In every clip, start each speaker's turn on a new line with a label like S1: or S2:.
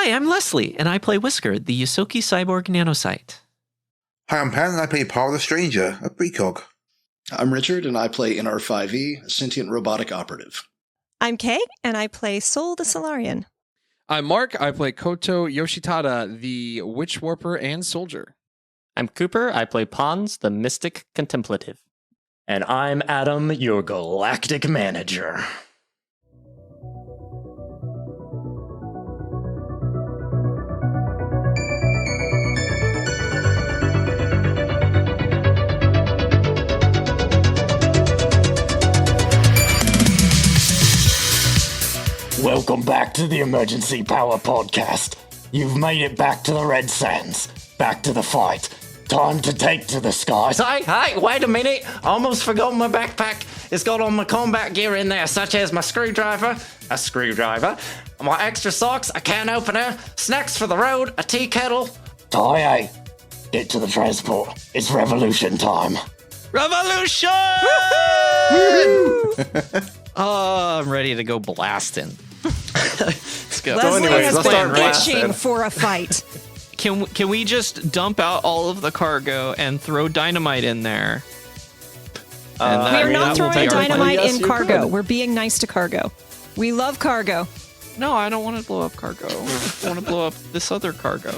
S1: Hi, I'm Leslie, and I play Whisker, the Yosoki cyborg nanocyte.
S2: Hi, I'm Pan, and I play Paul the Stranger, a precog.
S3: I'm Richard, and I play NR5E, a sentient robotic operative.
S4: I'm Kay, and I play Soul the Solarian.
S5: I'm Mark. I play Koto Yoshitada, the Witch Warper and Soldier.
S6: I'm Cooper. I play Pons, the Mystic Contemplative.
S7: And I'm Adam, your Galactic Manager. Welcome back to the Emergency Power Podcast. You've made it back to the Red Sands. Back to the fight. Time to take to the skies. Hey, wait a minute. I almost forgot my backpack. It's got all my combat gear in there, such as my screwdriver, my extra socks, a can opener, snacks for the road, a tea kettle. Tiy'aken, get to the transport. It's revolution time.
S1: Revolution! Oh, I'm ready to go blasting. Let's go.
S4: Leslie has
S6: let's start
S4: been
S6: blasting.
S4: itching for a fight.
S1: Can we just dump out all of the cargo and throw dynamite in there?
S4: We're not throwing dynamite
S6: Yes,
S4: in
S6: you
S4: cargo.
S6: could.
S4: We're being nice to cargo. We love cargo.
S1: No, I don't want to blow up cargo. I want to blow up this other cargo.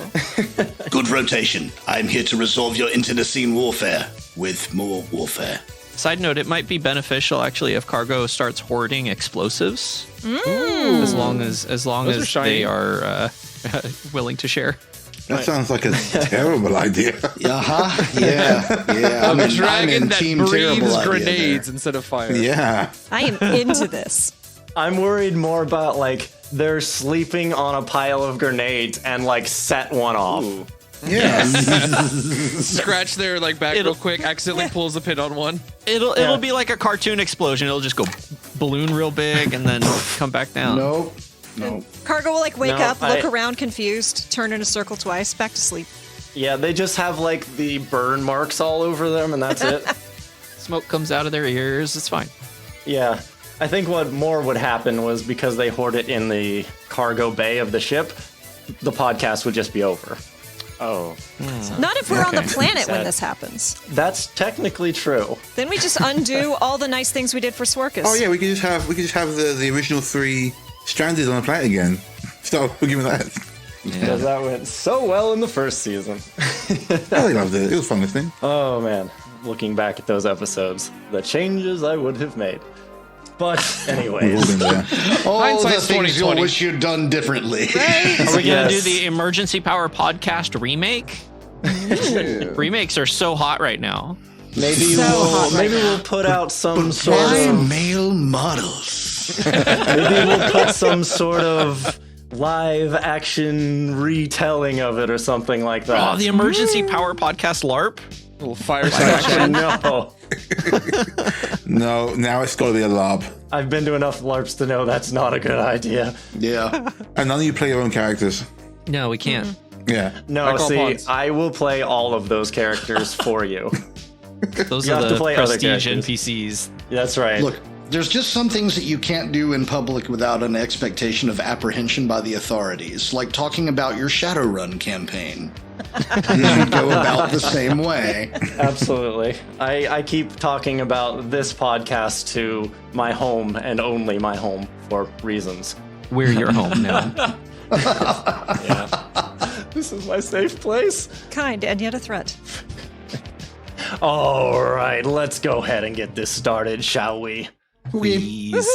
S3: Good rotation. I'm here to resolve your internecine warfare with more warfare.
S1: Side note, it might be beneficial actually if cargo starts hoarding explosives. As long as
S5: are shiny.
S1: they are willing to share.
S2: That sounds like a terrible idea.
S3: Yeah.
S5: A dragon that
S3: team
S5: breathes
S3: terrible idea
S5: grenades
S3: there.
S5: instead of fire.
S2: Yeah.
S4: I am into this.
S7: I'm worried more about, like, they're sleeping on a pile of grenades and, like, set one off.
S5: Ooh.
S2: Yeah.
S5: Scratch their back real quick, accidentally pulls the pin on one.
S1: It'll be like a cartoon explosion. It'll just go balloon real big and then come back down.
S3: Nope.
S4: Cargo will wake
S7: No,
S4: up, look around confused, turn in a circle twice, back to sleep.
S7: Yeah, they just have, like, the burn marks all over them, and that's it.
S1: Smoke comes out of their ears. It's fine.
S7: Yeah. I think what more would happen was because they hoard it in the cargo bay of the ship, the podcast would just be over.
S6: Oh.
S4: Not if we're on the planet when
S7: Sad.
S4: this happens.
S7: That's technically true.
S4: Then we just undo all the nice things we did for Swarkus.
S2: Oh yeah, we could just have the original 3 stranded on the planet again. Stop giving that.
S7: Because that went so well in the first season.
S2: I really loved it. It was fun listening.
S7: Oh man, looking back at those episodes, the changes I would have made. But
S2: We've all
S7: anyways,
S2: been there.
S3: All the
S5: Hindsight's
S3: things you'll
S5: 20/20.
S3: wish you'd done differently.
S1: Are we gonna do
S7: Yes.
S1: the Emergency Power Podcast remake? Remakes are so hot right now.
S7: maybe we'll put out some sort
S3: By
S7: of
S3: male models.
S7: maybe we'll put some sort of live action retelling of it or something like that.
S1: Oh, the Emergency Power Podcast LARP.
S5: Little fireside action.
S7: No.
S2: No, now it's got to be a LARP.
S7: I've been to enough LARPs to know that's not a good idea.
S3: Yeah.
S2: And none of you play your own characters.
S1: No, we can't.
S2: Yeah.
S7: No,
S5: call
S7: see,
S5: Pawns.
S7: I will play all of those characters for you.
S1: Those
S7: You
S1: are
S7: have to
S1: the
S7: play other
S1: prestige
S7: characters.
S1: NPCs.
S7: That's right.
S3: Look, there's just some things that you can't do in public without an expectation of apprehension by the authorities, like talking about your Shadowrun campaign. You should go about the same way.
S7: Absolutely. I keep talking about this podcast to my home and only my home for reasons.
S1: We're your home now.
S7: Yeah. This is my safe place.
S4: Kind and yet a threat.
S7: All right, let's go ahead and get this started, shall we?
S1: Please.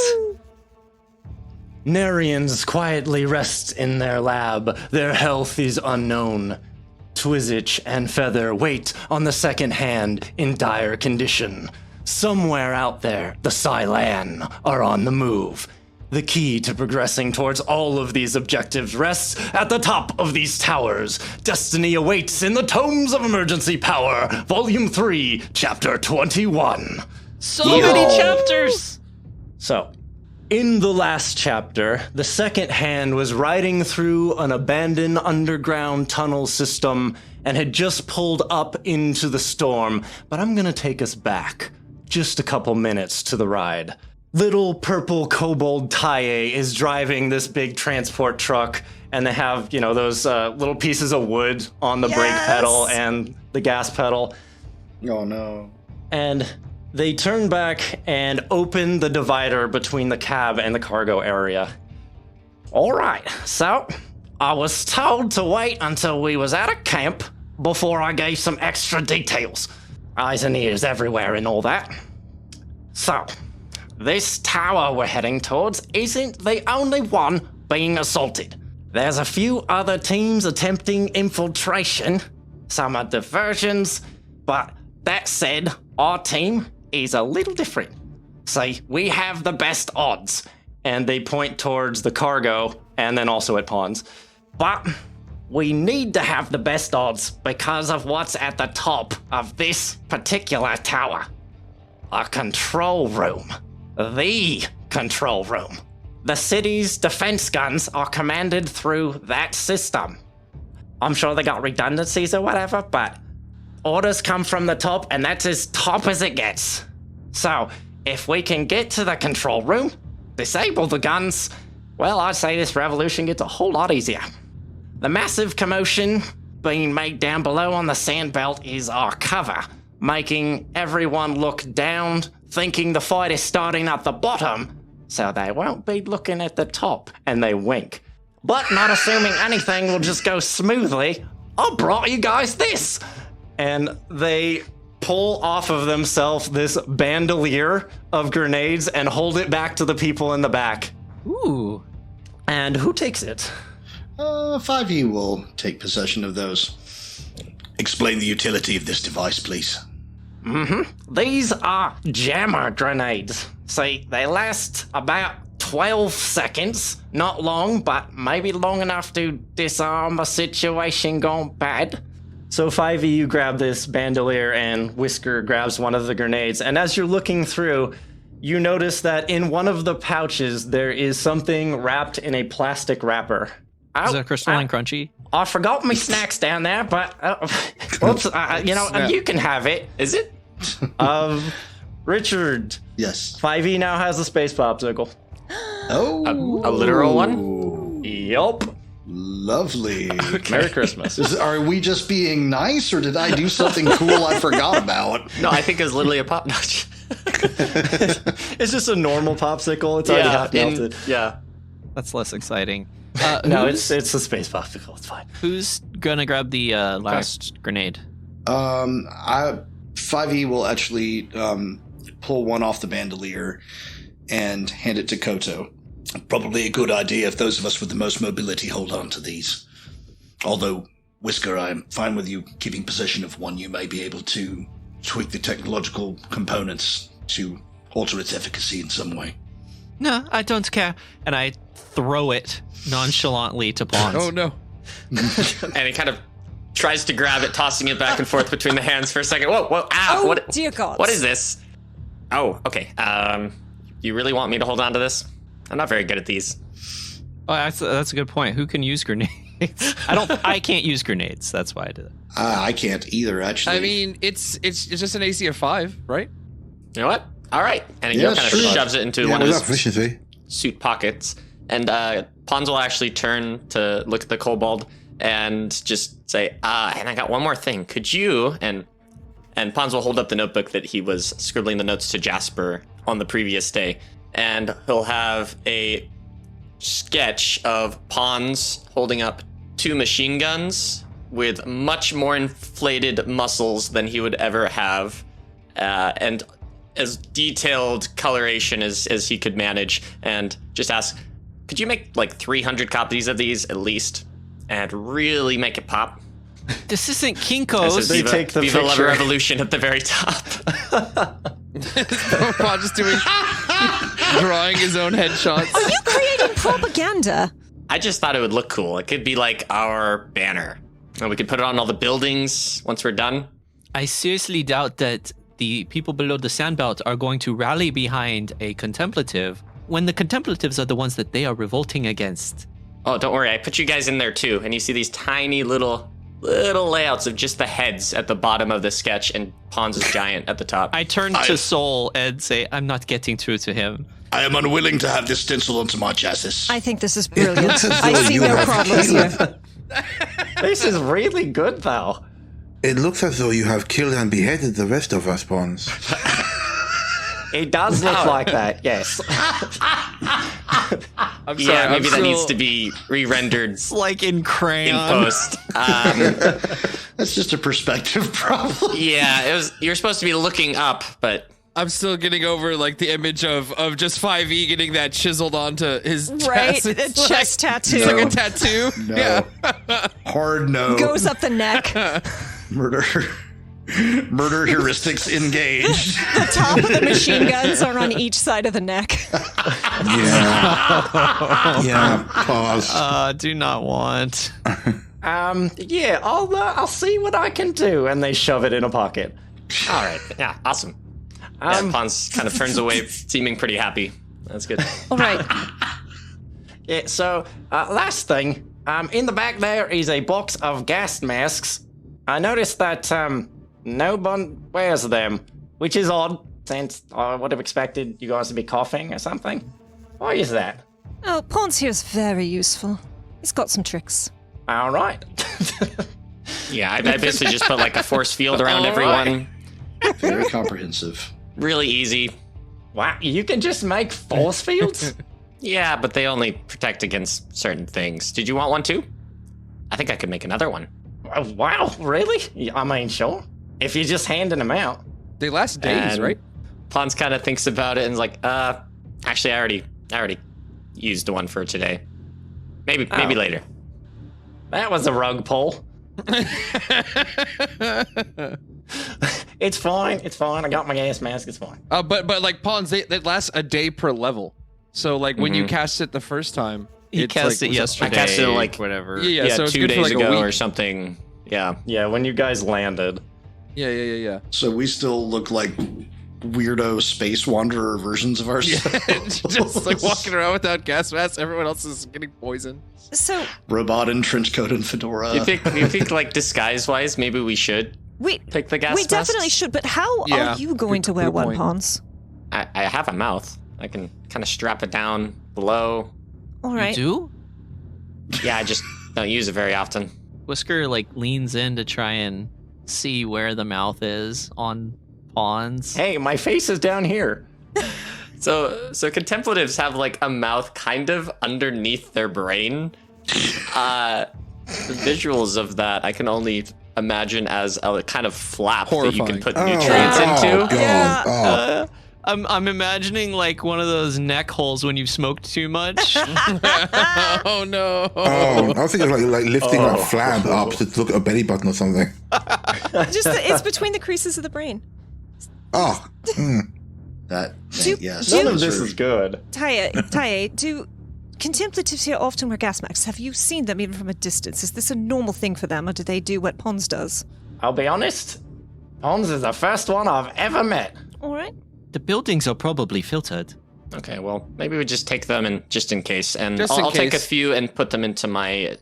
S7: Narians quietly rest in their lab. Their health is unknown. Twizzitch and Feather wait on the second hand in dire condition. Somewhere out there, the Cylon are on the move. The key to progressing towards all of these objectives rests at the top of these towers. Destiny awaits in the Tomes of Emergency Power, Volume 3, Chapter 21.
S1: So many chapters.
S7: So, in the last chapter, the second hand was riding through an abandoned underground tunnel system and had just pulled up into the storm, but I'm gonna take us back just a couple minutes to the ride. Little purple kobold Tiy'aken is driving this big transport truck, and they have, those little pieces of wood on the brake pedal and the gas pedal.
S3: Oh, no.
S7: And they turn back and open the divider between the cab and the cargo area. All right, so I was told to wait until we was at a camp before I gave some extra details. Eyes and ears everywhere and all that. So, this tower we're heading towards isn't the only one being assaulted. There's a few other teams attempting infiltration. Some are diversions, but that said, our team is a little different. See, we have the best odds. And they point towards the cargo and then also at pawns. But we need to have the best odds because of what's at the top of this particular tower. A control room. The control room. The city's defense guns are commanded through that system. I'm sure they got redundancies or whatever, but orders come from the top and that's as top as it gets. So, if we can get to the control room, disable the guns, well, I'd say this revolution gets a whole lot easier. The massive commotion being made down below on the sandbelt is our cover, making everyone look down, thinking the fight is starting at the bottom, so they won't be looking at the top, and they wink. But not assuming anything will just go smoothly, I brought you guys this! And they pull off of themselves this bandolier of grenades and hold it back to the people in the back.
S1: Ooh.
S7: And who takes it?
S3: 5e will take possession of those. Explain the utility of this device, please.
S7: These are jammer grenades. See, they last about 12 seconds. Not long, but maybe long enough to disarm a situation gone bad. So 5e, you grab this bandolier and Whisker grabs one of the grenades. And as you're looking through, you notice that in one of the pouches, there is something wrapped in a plastic wrapper.
S1: Is that crystalline crunchy?
S7: I forgot my snacks down there, but whoops, you can have it.
S6: Is it?
S7: Richard.
S3: Yes.
S7: 5e now has a space popsicle.
S3: Oh.
S6: A literal one?
S7: Yup.
S3: Lovely.
S7: Merry Christmas.
S3: Are we just being nice, or did I do something cool I forgot about?
S6: No, I think it was literally a pop notch.
S7: It's just a normal popsicle. It's already half melted.
S6: Yeah.
S1: That's less exciting.
S7: No, it's a space popsicle. It's fine.
S1: Who's gonna grab the last grenade?
S3: 5e will actually pull one off the bandolier and hand it to Koto. Probably a good idea if those of us with the most mobility hold on to these. Although, Whisker, I'm fine with you keeping possession of one. You may be able to tweak the technological components to alter its efficacy in some way.
S1: No, I don't care. And I throw it nonchalantly to Pawns.
S5: Oh, no.
S6: And he kind of tries to grab it, tossing it back and forth between the hands for a second. Whoa, ow.
S4: Oh, dear God.
S6: What is this? Oh, okay. You really want me to hold on to this? I'm not very good at these.
S1: Oh, that's a good point. Who can use grenades? I can't use grenades. That's why I did it.
S3: I can't either, actually.
S5: I mean, it's just an AC of 5, right?
S6: You know what? All right. And he
S3: Yeah,
S6: kind
S3: sure.
S6: of shoves it into
S2: Yeah,
S6: one of
S2: without
S6: his
S2: proficiency.
S6: suit pockets. And Pons will actually turn to look at the kobold and just say, and I got one more thing. Could you, and Pons will hold up the notebook that he was scribbling the notes to Jasper on the previous day. And he'll have a sketch of Pons holding up 2 machine guns with much more inflated muscles than he would ever have. And as detailed coloration as he could manage, and just ask, could you make like 300 copies of these at least and really make it pop?
S1: This isn't
S6: This
S1: Kinko's.
S6: is
S7: They
S6: Viva,
S7: take the
S6: Viva La
S7: picture.
S6: Revolution at the very top.
S5: Paul just drawing his own headshots.
S4: Are you creating propaganda?
S6: I just thought it would look cool. It could be like our banner. And we could put it on all the buildings once we're done.
S1: I seriously doubt that the people below the sandbelt are going to rally behind a contemplative when the contemplatives are the ones that they are revolting against.
S6: Oh, don't worry. I put you guys in there too. And you see these tiny little layouts of just the heads at the bottom of the sketch, and Pons is giant at the top.
S1: I turn to Soul and say, I'm not getting through to him.
S3: I am unwilling to have this stencil onto my chassis.
S4: I think this is brilliant.
S2: looks as
S4: I
S2: though
S4: see
S2: you
S4: no
S2: have
S4: problems
S2: killed-
S4: here.
S7: This is really good, though.
S2: It looks as though you have killed and beheaded the rest of us, Pons.
S7: It does look like that, yes.
S5: I'm sorry.
S6: Yeah, maybe
S5: I'm
S6: that needs
S5: still-
S6: to be re-rendered
S1: It's like in
S6: in
S1: crayon.
S6: post.
S3: That's just a perspective problem.
S6: Yeah, you're supposed to be looking up, but
S5: I'm still getting over like the image of just 5e getting that chiseled onto his
S4: Right,
S5: chest.
S4: a
S5: It's
S4: chest tattoo.
S5: It's like a tattoo.
S3: No.
S5: Yeah.
S3: Hard no.
S4: Goes up the neck.
S3: Murder. Murder heuristics engaged.
S4: The top of the machine guns are on each side of the neck.
S2: Yeah. Yeah, pause.
S1: Do not want.
S7: Yeah, I'll see what I can do. And they shove it in a pocket.
S6: all right. Yeah, awesome. Yeah, Pons kind of turns away, seeming pretty happy. That's good.
S4: All right.
S7: Yeah, so, last thing. In the back there is a box of gas masks. I noticed that, no one wears them, which is odd, since I would have expected you guys to be coughing or something. Why is that?
S4: Oh, Pons here's very useful. He's got some tricks.
S7: All right.
S6: Yeah, I basically just put like a force field around everyone.
S3: Very comprehensive.
S6: Really easy.
S7: Wow, you can just make force fields?
S6: Yeah, but they only protect against certain things. Did you want one too? I think I could make another one.
S7: Wow, really? I mean, sure. If you're just handing them out.
S5: They last days,
S6: And
S5: right?
S6: Pons kind of thinks about it and is like, actually, I already used one for today. Maybe
S7: Oh.
S6: later.
S7: That was a rug pull. It's fine. It's fine. I got my gas mask. It's fine.
S5: But like pawns, they last a day per level. So like when you cast it the first time,
S1: He
S5: it's
S1: cast
S5: like,
S1: it
S5: was
S1: yesterday.
S6: I cast it like
S1: whatever.
S5: Yeah, so it's
S6: 2
S5: good for
S6: days
S5: like a
S6: ago
S5: week.
S6: or something. Yeah.
S7: Yeah, when you guys landed.
S5: Yeah.
S3: So we still look like weirdo space wanderer versions of ourselves.
S5: Just like walking around without gas masks. Everyone else is getting poisoned.
S4: So,
S3: Robot in trench coat and fedora.
S6: You think like disguise wise, maybe we should
S4: we
S6: pick the gas
S4: we
S6: masks?
S4: definitely should, but how
S5: Yeah,
S4: are you going to wear
S5: good
S4: one,
S5: point.
S4: Pons?
S6: I have a mouth. I can kind of strap it down below.
S4: All
S1: You
S4: right.
S1: do?
S6: Yeah, I just don't use it very often.
S1: Whisker like leans in to try and see where the mouth is on Pons.
S7: Hey, my face is down here.
S6: So contemplatives have like a mouth kind of underneath their brain. The visuals of that I can only imagine as a kind of flap that you can
S5: Horrifying.
S6: put nutrients into.
S2: God.
S4: Yeah.
S2: Oh.
S1: I'm imagining like one of those neck holes when you've smoked too much.
S5: Oh no.
S2: Oh, I was thinking like lifting that flab up to look at a belly button or something.
S4: It's between the creases of the brain.
S2: Oh,
S3: That,
S4: Do-
S3: yes.
S4: do-
S7: None of this is good.
S4: Taye, do contemplatives here often wear gas masks? Have you seen them even from a distance? Is this a normal thing for them, or do they do what Pons does?
S7: I'll be honest. Pons is the first one I've ever met.
S4: All right.
S1: The buildings are probably filtered.
S6: Okay, well maybe we just take them and just in case, and
S5: Just in
S6: I'll take a
S5: case.
S6: few and put them into my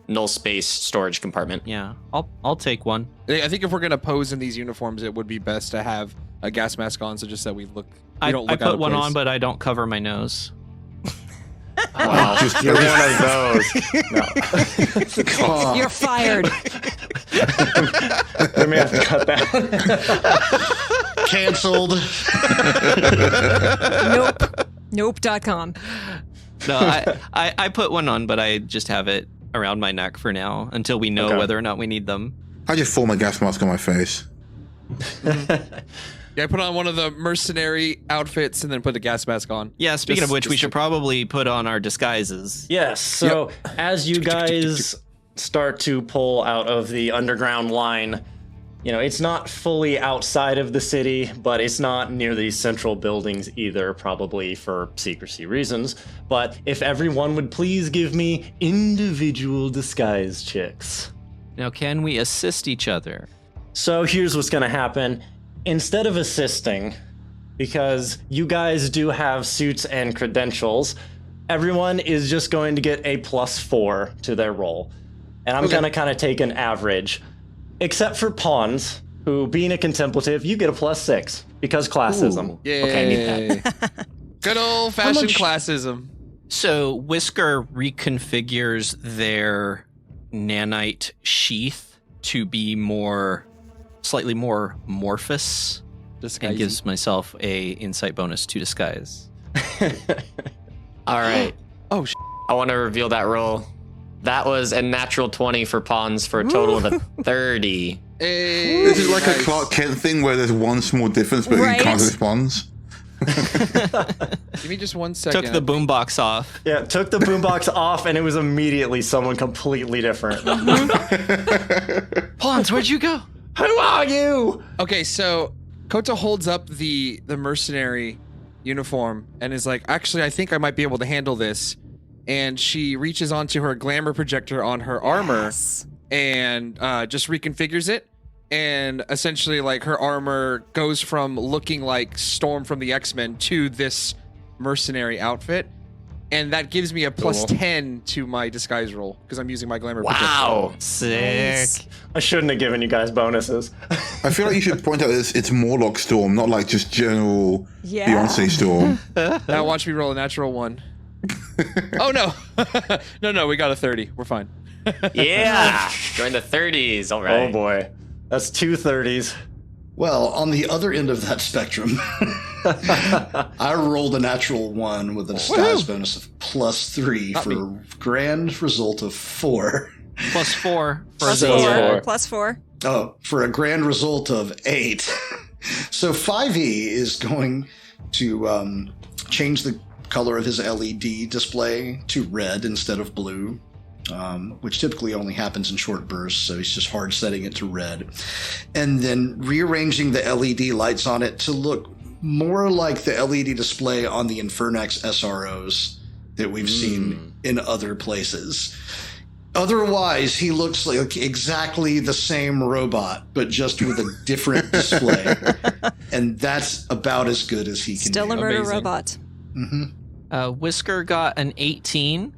S6: null space storage compartment.
S1: Yeah, I'll take one.
S5: I think if we're gonna pose in these uniforms, it would be best to have a gas mask on, so just that we
S1: I
S5: don't look out
S1: put
S5: of
S1: one
S5: place.
S1: on, but I don't cover my nose.
S6: Wow.
S2: just
S7: You're one of those. No.
S3: Oh,
S4: You're fired.
S7: Let me have to cut that.
S3: canceled.
S4: Nope. Nope.com.
S1: No, I put one on, but I just have it around my neck for now until we know
S7: Okay.
S1: whether or not we need them.
S2: I just form a gas mask on my face.
S5: Yeah, I put on one of the mercenary outfits and then put the gas mask on.
S1: Yeah, speaking
S5: Just-
S1: of which, we
S5: just-
S1: should probably put on our disguises.
S7: Yes, so as you guys start to pull out of the underground line, you know, it's not fully outside of the city, but it's not near these central buildings either, probably for secrecy reasons. But if everyone would please give me individual disguise checks.
S1: Now, can we assist each other?
S7: So here's what's going to happen. Instead of assisting, because you guys do have suits and credentials, everyone is just going to get a +4 to their roll. And I'm going to kind of take an average. Except for Pawns, who, being a contemplative, you get a +6 because classism.
S5: Yay.
S6: Okay, I need that.
S5: Good old fashioned classism.
S1: So Whisker reconfigures their nanite sheath to be slightly more amorphous, and gives myself a insight bonus to disguise.
S6: All right.
S5: Oh,
S6: I want to reveal that roll. That was a natural 20 for Pawns for a total of a 30.
S5: Hey,
S2: This is like a Clark Kent thing where there's one small difference, but
S4: Right.
S2: he can't respond.
S5: Give me just 1 second.
S1: Took the boombox off.
S7: Yeah, took the boombox off, and it was immediately someone completely different.
S1: Pawns, where'd you go?
S7: Who are you?
S5: Okay, so Kota holds up the mercenary uniform and is like, actually, I think I might be able to handle this. And she reaches onto her glamour projector on her armor and just reconfigures it. And essentially, like, her armor goes from looking like Storm from the X-Men to this mercenary outfit. And that gives me a plus 10 to my disguise roll because I'm using my glamour
S6: Wow.
S1: Sick.
S7: I shouldn't have given you guys bonuses.
S2: I feel like you should point out that it's Morlock Storm, not like just general
S4: Yeah.
S2: Beyonce Storm.
S5: Now watch me roll a natural 1. Oh, no. No, we got a 30. We're fine.
S6: Yeah. Join the 30s. All right.
S7: Oh boy. That's 2 30s.
S3: Well, on the other end of that spectrum, I rolled a natural 1 with a disguise bonus of +3 for a grand result of 4.
S1: +4 for
S4: Plus
S1: the
S4: 4. Plus 4.
S3: Oh, for a grand result of 8. So 5e is going to change the color of his LED display to red instead of blue, which typically only happens in short bursts, so he's just hard setting it to red. And then rearranging the LED lights on it to look more like the LED display on the Infernax SROs that we've seen in other places. Otherwise, he looks like exactly the same robot, but just with a different display. And that's about as good as he can
S4: Still
S3: do.
S4: a murder
S5: Amazing.
S4: robot.
S1: Whisker got an 18,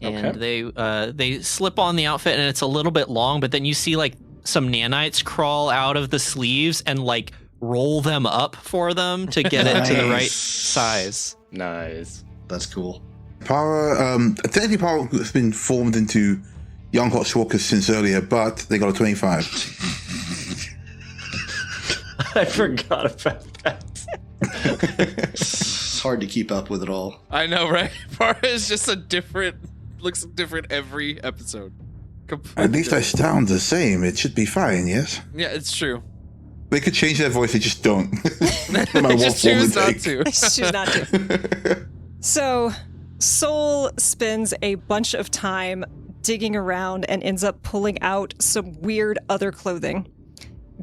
S1: and they slip on the outfit, and it's a little bit long, but then you see like some nanites crawl out of the sleeves and like roll them up for them to get it to the right size.
S7: Nice.
S3: That's cool.
S2: Para, technically Para has been formed into Young Hot Schwalkers since earlier, but they got a 25.
S7: I forgot about that.
S3: It's hard to keep up with it all.
S5: I know, right? Para is just looks different every episode.
S2: At least I sound the same. It should be fine, yes?
S5: Yeah, it's true.
S2: They could change their voice, they just don't. No matter
S5: I
S2: what
S5: just
S2: form
S5: choose
S2: they
S5: not
S2: take.
S5: to.
S4: I choose not to. So, Soul spends a bunch of time digging around and ends up pulling out some weird other clothing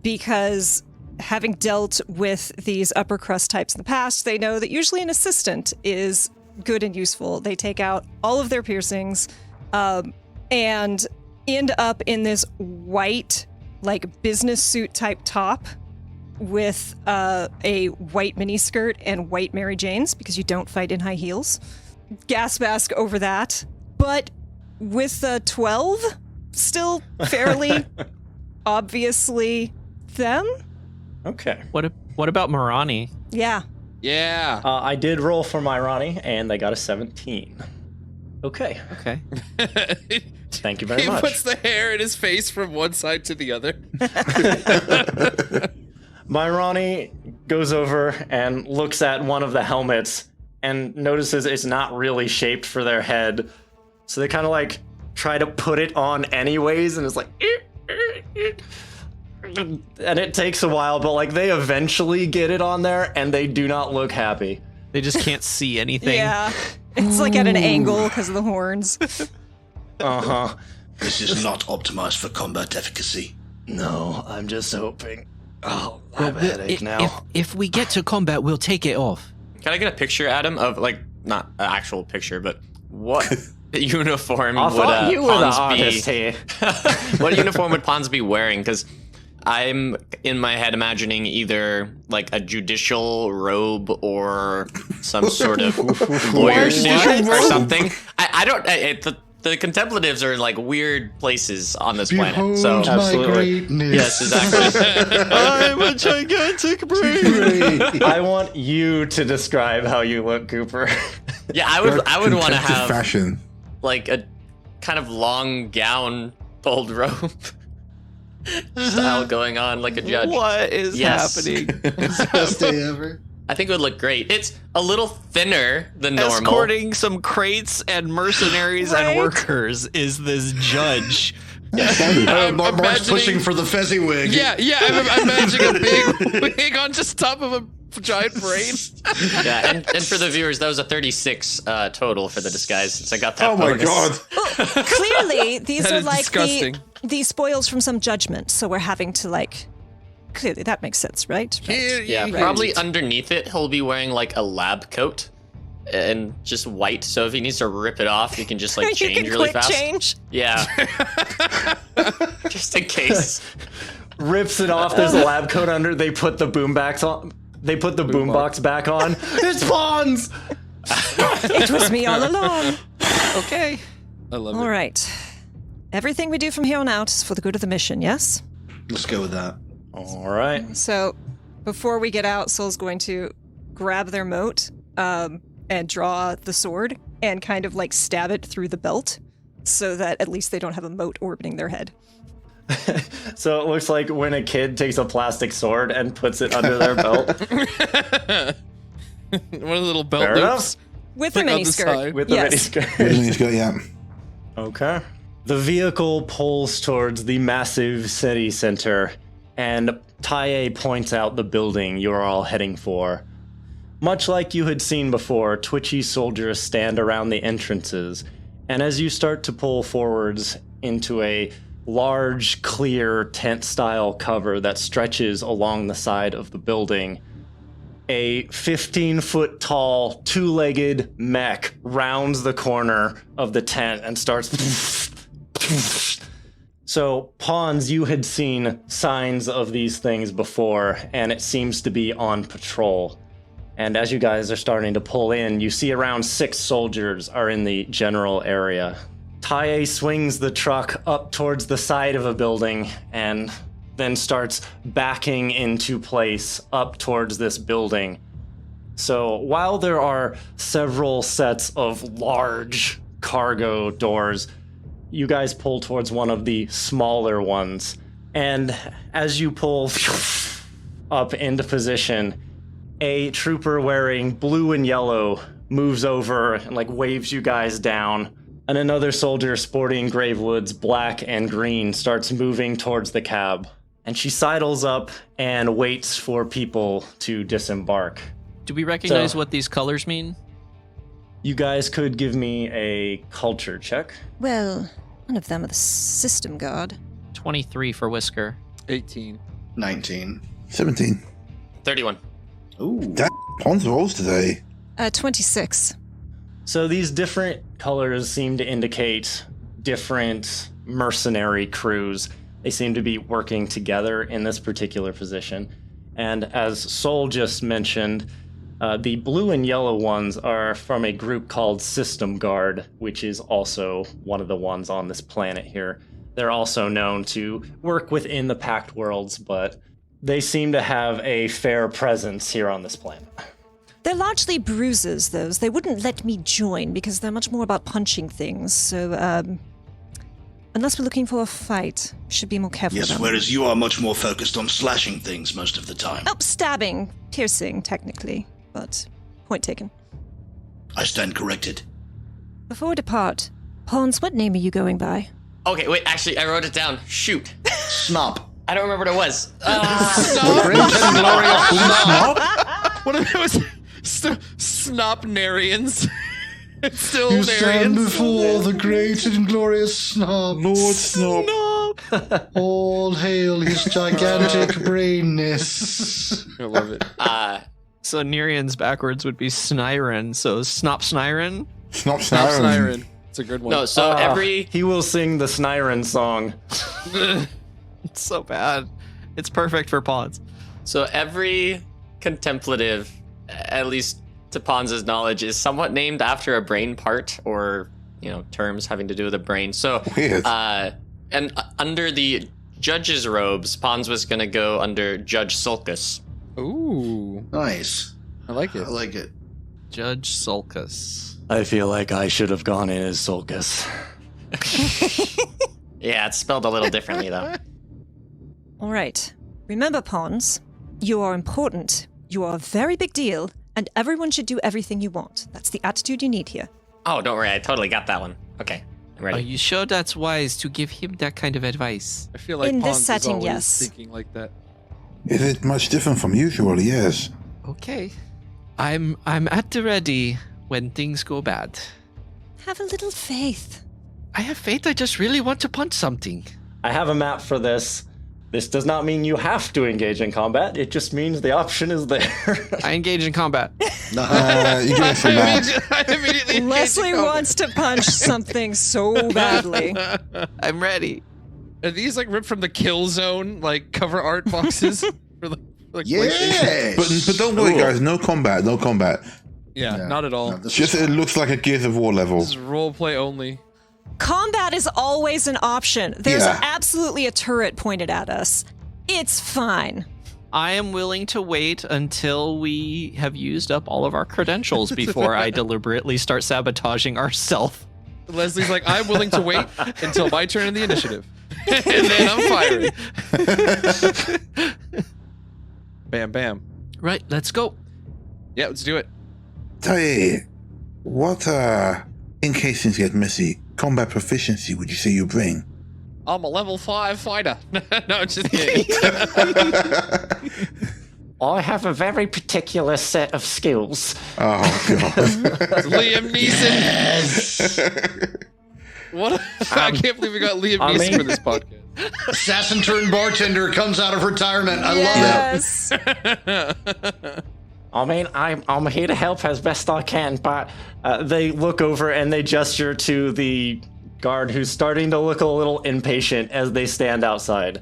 S4: because having dealt with these upper crust types in the past, they know that usually an assistant is good and useful. They take out all of their piercings and end up in this white, like business suit type top with a white miniskirt and white Mary Janes because you don't fight in high heels. Gas mask over that, but with a 12, still fairly obviously them.
S7: Okay.
S1: What about Marani?
S4: Yeah.
S5: Yeah.
S7: I did roll for my Ronnie, and they got a 17. Okay.
S1: Okay.
S7: Thank you very
S5: He
S7: much.
S5: puts the hair in his face from one side to the other.
S7: My Ronnie goes over and looks at one of the helmets and notices it's not really shaped for their head. So they kind of like try to put it on anyways, and it's like, and it takes a while, but like they eventually get it on there and they do not look happy.
S1: They just can't see anything.
S4: Yeah. It's like at an angle because of the horns.
S7: Uh-huh.
S3: This is not optimized for combat efficacy.
S7: No, I'm just hoping. Oh, I have a headache now.
S1: If we get to combat, we'll take it off.
S6: Can I get a picture, Adam, of like not an actual picture, but what uniform
S7: I
S6: would
S7: thought you were the
S6: Pons
S7: artist
S6: be?
S7: here.
S6: What uniform would Pons be wearing? Because I'm in my head imagining either like a judicial robe or some sort of lawyer suit or something. I don't. the contemplatives are in like weird places on this planet.
S3: Behold
S6: So
S3: my
S7: Absolutely.
S3: greatness.
S6: yes, exactly.
S1: I'm a gigantic brain.
S7: I want you to describe how you look, Cooper.
S6: Yeah, I would want to
S2: Contemplative
S6: have
S2: fashion.
S6: like a kind of long gown, bold robe style going on like a judge.
S1: What is
S6: Yes.
S1: happening?
S3: It's the best day ever.
S6: I think it would look great. It's a little thinner than normal.
S1: Escorting some crates and mercenaries
S4: Right?
S1: and workers is this judge.
S3: Mark's
S5: imagining-
S3: pushing for the Fezzy wig.
S5: Yeah, I'm imagining a big wig on just top of a giant brain.
S6: Yeah, and for the viewers, that was a 36 total for the disguise since I got that
S2: Oh my
S6: bonus.
S2: god.
S4: Clearly, these
S5: That
S4: are
S5: is
S4: like
S5: disgusting.
S4: the spoils from some judgment. So we're having to like. Clearly, that makes sense, right?
S6: Yeah, probably underneath it, he'll be wearing like a lab coat and just white. So if he needs to rip it off, he can just like
S4: You
S6: change
S4: can
S6: really
S4: quick
S6: fast.
S4: change.
S6: Yeah, just in case.
S7: Rips it off. There's a lab coat under. They put the boombox on. They put the boombox back on. It's Pawns.
S4: It was me all along.
S1: Okay.
S5: I love
S4: All
S5: it.
S4: right. Everything we do from here on out is for the good of the mission, yes?
S3: Let's go with that.
S7: All right.
S4: So, before we get out, Soul's going to grab their moat and draw the sword and kind of like stab it through the belt so that at least they don't have a moat orbiting their head.
S7: So it looks like when a kid takes a plastic sword and puts it under their belt
S5: One of the little belt
S7: Fair
S5: loops.
S4: With a
S5: Like on
S4: mini
S5: the
S4: skirt.
S5: side.
S7: with the
S4: Yes.
S7: miniskirt.
S2: Yeah.
S7: Okay. The vehicle pulls towards the massive city center, and Tiy'aken points out the building you're all heading for. Much like you had seen before, twitchy soldiers stand around the entrances, and as you start to pull forwards into a large, clear, tent-style cover that stretches along the side of the building, a 15-foot-tall, two-legged mech rounds the corner of the tent and starts... So, Pawns, you had seen signs of these things before, and it seems to be on patrol. And as you guys are starting to pull in, you see around 6 soldiers are in the general area. Tiy'aken swings the truck up towards the side of a building and then starts backing into place up towards this building. So while there are several sets of large cargo doors, you guys pull towards one of the smaller ones. And as you pull up into position, a trooper wearing blue and yellow moves over and like waves you guys down. And another soldier sporting Gravewood's black and green starts moving towards the cab. And she sidles up and waits for people to disembark.
S1: Do we recognize
S7: So-
S1: what these colors mean?
S7: You guys could give me a culture check.
S4: Well, one of them are the system guard.
S1: 23 for Whisker.
S5: 18.
S3: 19.
S2: 17.
S6: 31.
S3: Ooh.
S2: Damn, Pons rolls today.
S4: 26.
S7: So these different colors seem to indicate different mercenary crews. They seem to be working together in this particular position. And as Soul just mentioned, the blue and yellow ones are from a group called System Guard, which is also one of the ones on this planet here. They're also known to work within the Pact Worlds, but they seem to have a fair presence here on this planet.
S4: They're largely bruises, those. They wouldn't let me join because they're much more about punching things. So, unless we're looking for a fight, we should be more careful
S3: Yes,
S4: about it.
S3: whereas you are much more focused on slashing things most of the time.
S4: Oh, stabbing, piercing, technically, but point taken.
S3: I stand corrected.
S4: Before we depart, Pawns, what name are you going by?
S6: Okay, wait, actually, I wrote it down. Shoot.
S3: Snop.
S6: I don't remember what it was.
S3: Great and glorious Snop.
S5: What if it was Snopnarians? It's still
S3: You stand
S5: Narians.
S3: before the great and glorious Snop.
S2: Lord Snob.
S3: All hail his gigantic brainness.
S5: I love it.
S1: So Nerians backwards would be Snyren. So Snop Snyren.
S2: Snop
S5: Snop
S2: Siren.
S5: Siren. It's a good one.
S6: No, so every
S7: He will sing the Snyren song.
S1: It's so bad. It's perfect for pawns.
S6: So every contemplative, at least to Pons' knowledge, is somewhat named after a brain part or terms having to do with the brain. So,
S2: Weird.
S6: and under the judge's robes, Pons was going to go under Judge Sulcus.
S5: Ooh,
S3: Nice.
S5: I like it.
S3: I like it.
S1: Judge Sulcus.
S7: I feel like I should have gone in as Sulcus.
S6: Yeah, it's spelled a little differently, though.
S4: All right. Remember, Pons, you are important. You are a very big deal, and everyone should do everything you want. That's the attitude you need here.
S6: Oh, don't worry. I totally got that one. Okay, I'm
S1: Are
S6: ready.
S1: you sure that's wise to give him that kind of advice?
S5: I feel like
S4: In this
S5: Pons is
S4: setting,
S5: always
S4: yes.
S5: thinking like that.
S2: Is it much different from usual? Yes.
S1: Okay. I'm at the ready when things go bad.
S4: Have a little faith.
S1: I have faith. I just really want to punch something.
S7: I have a map for this. This does not mean you have to engage in combat. It just means the option is there.
S1: I engage in combat.
S2: You give us a map.
S5: I immediately
S4: Leslie wants to punch something so badly.
S1: I'm ready.
S5: Are these like ripped from the Kill Zone like cover art boxes? For the, like,
S3: Yes.
S2: But don't worry, guys. No combat. No combat.
S5: yeah,
S3: Yeah.
S5: not at all.
S3: No, this
S2: Just
S3: is
S2: it looks like a Gears of War level.
S5: This is role play only.
S4: Combat is always an option. There's
S2: Yeah.
S4: absolutely a turret pointed at us. It's fine.
S1: I am willing to wait until we have used up all of our credentials before I deliberately start sabotaging ourselves.
S5: Leslie's like, I'm willing to wait until my turn in the initiative. And then I'm firing. Bam, bam.
S1: Right, let's go.
S5: Yeah, let's do it.
S2: Hey, what in case things get messy, combat proficiency would you say you bring?
S5: I'm a level 5 fighter. No, just kidding.
S7: I have a very particular set of skills.
S2: Oh god.
S5: Liam Neeson. What? I can't believe we got Liam
S7: I
S5: Neeson
S7: mean-
S5: for this podcast.
S3: assassin turned bartender comes out of retirement. I love
S4: Yes.
S7: I mean, I'm here to help as best I can, but they look over and they gesture to the guard who's starting to look a little impatient as they stand outside.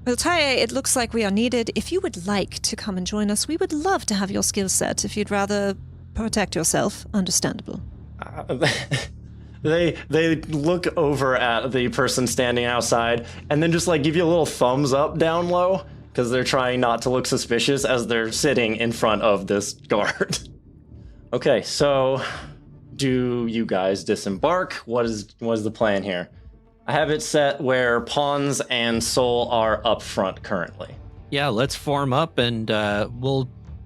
S4: Well, Tye, it looks like we are needed. If you would like to come and join us, we would love to have your skill set. If you'd rather protect yourself, understandable.
S7: They look over at the person standing outside and then just like give you a little thumbs up down low because they're trying not to look suspicious as they're sitting in front of this guard. Okay, so do you guys disembark? What is the plan here? I have it set where Pons and Soul are up front currently.
S1: Yeah, let's form up and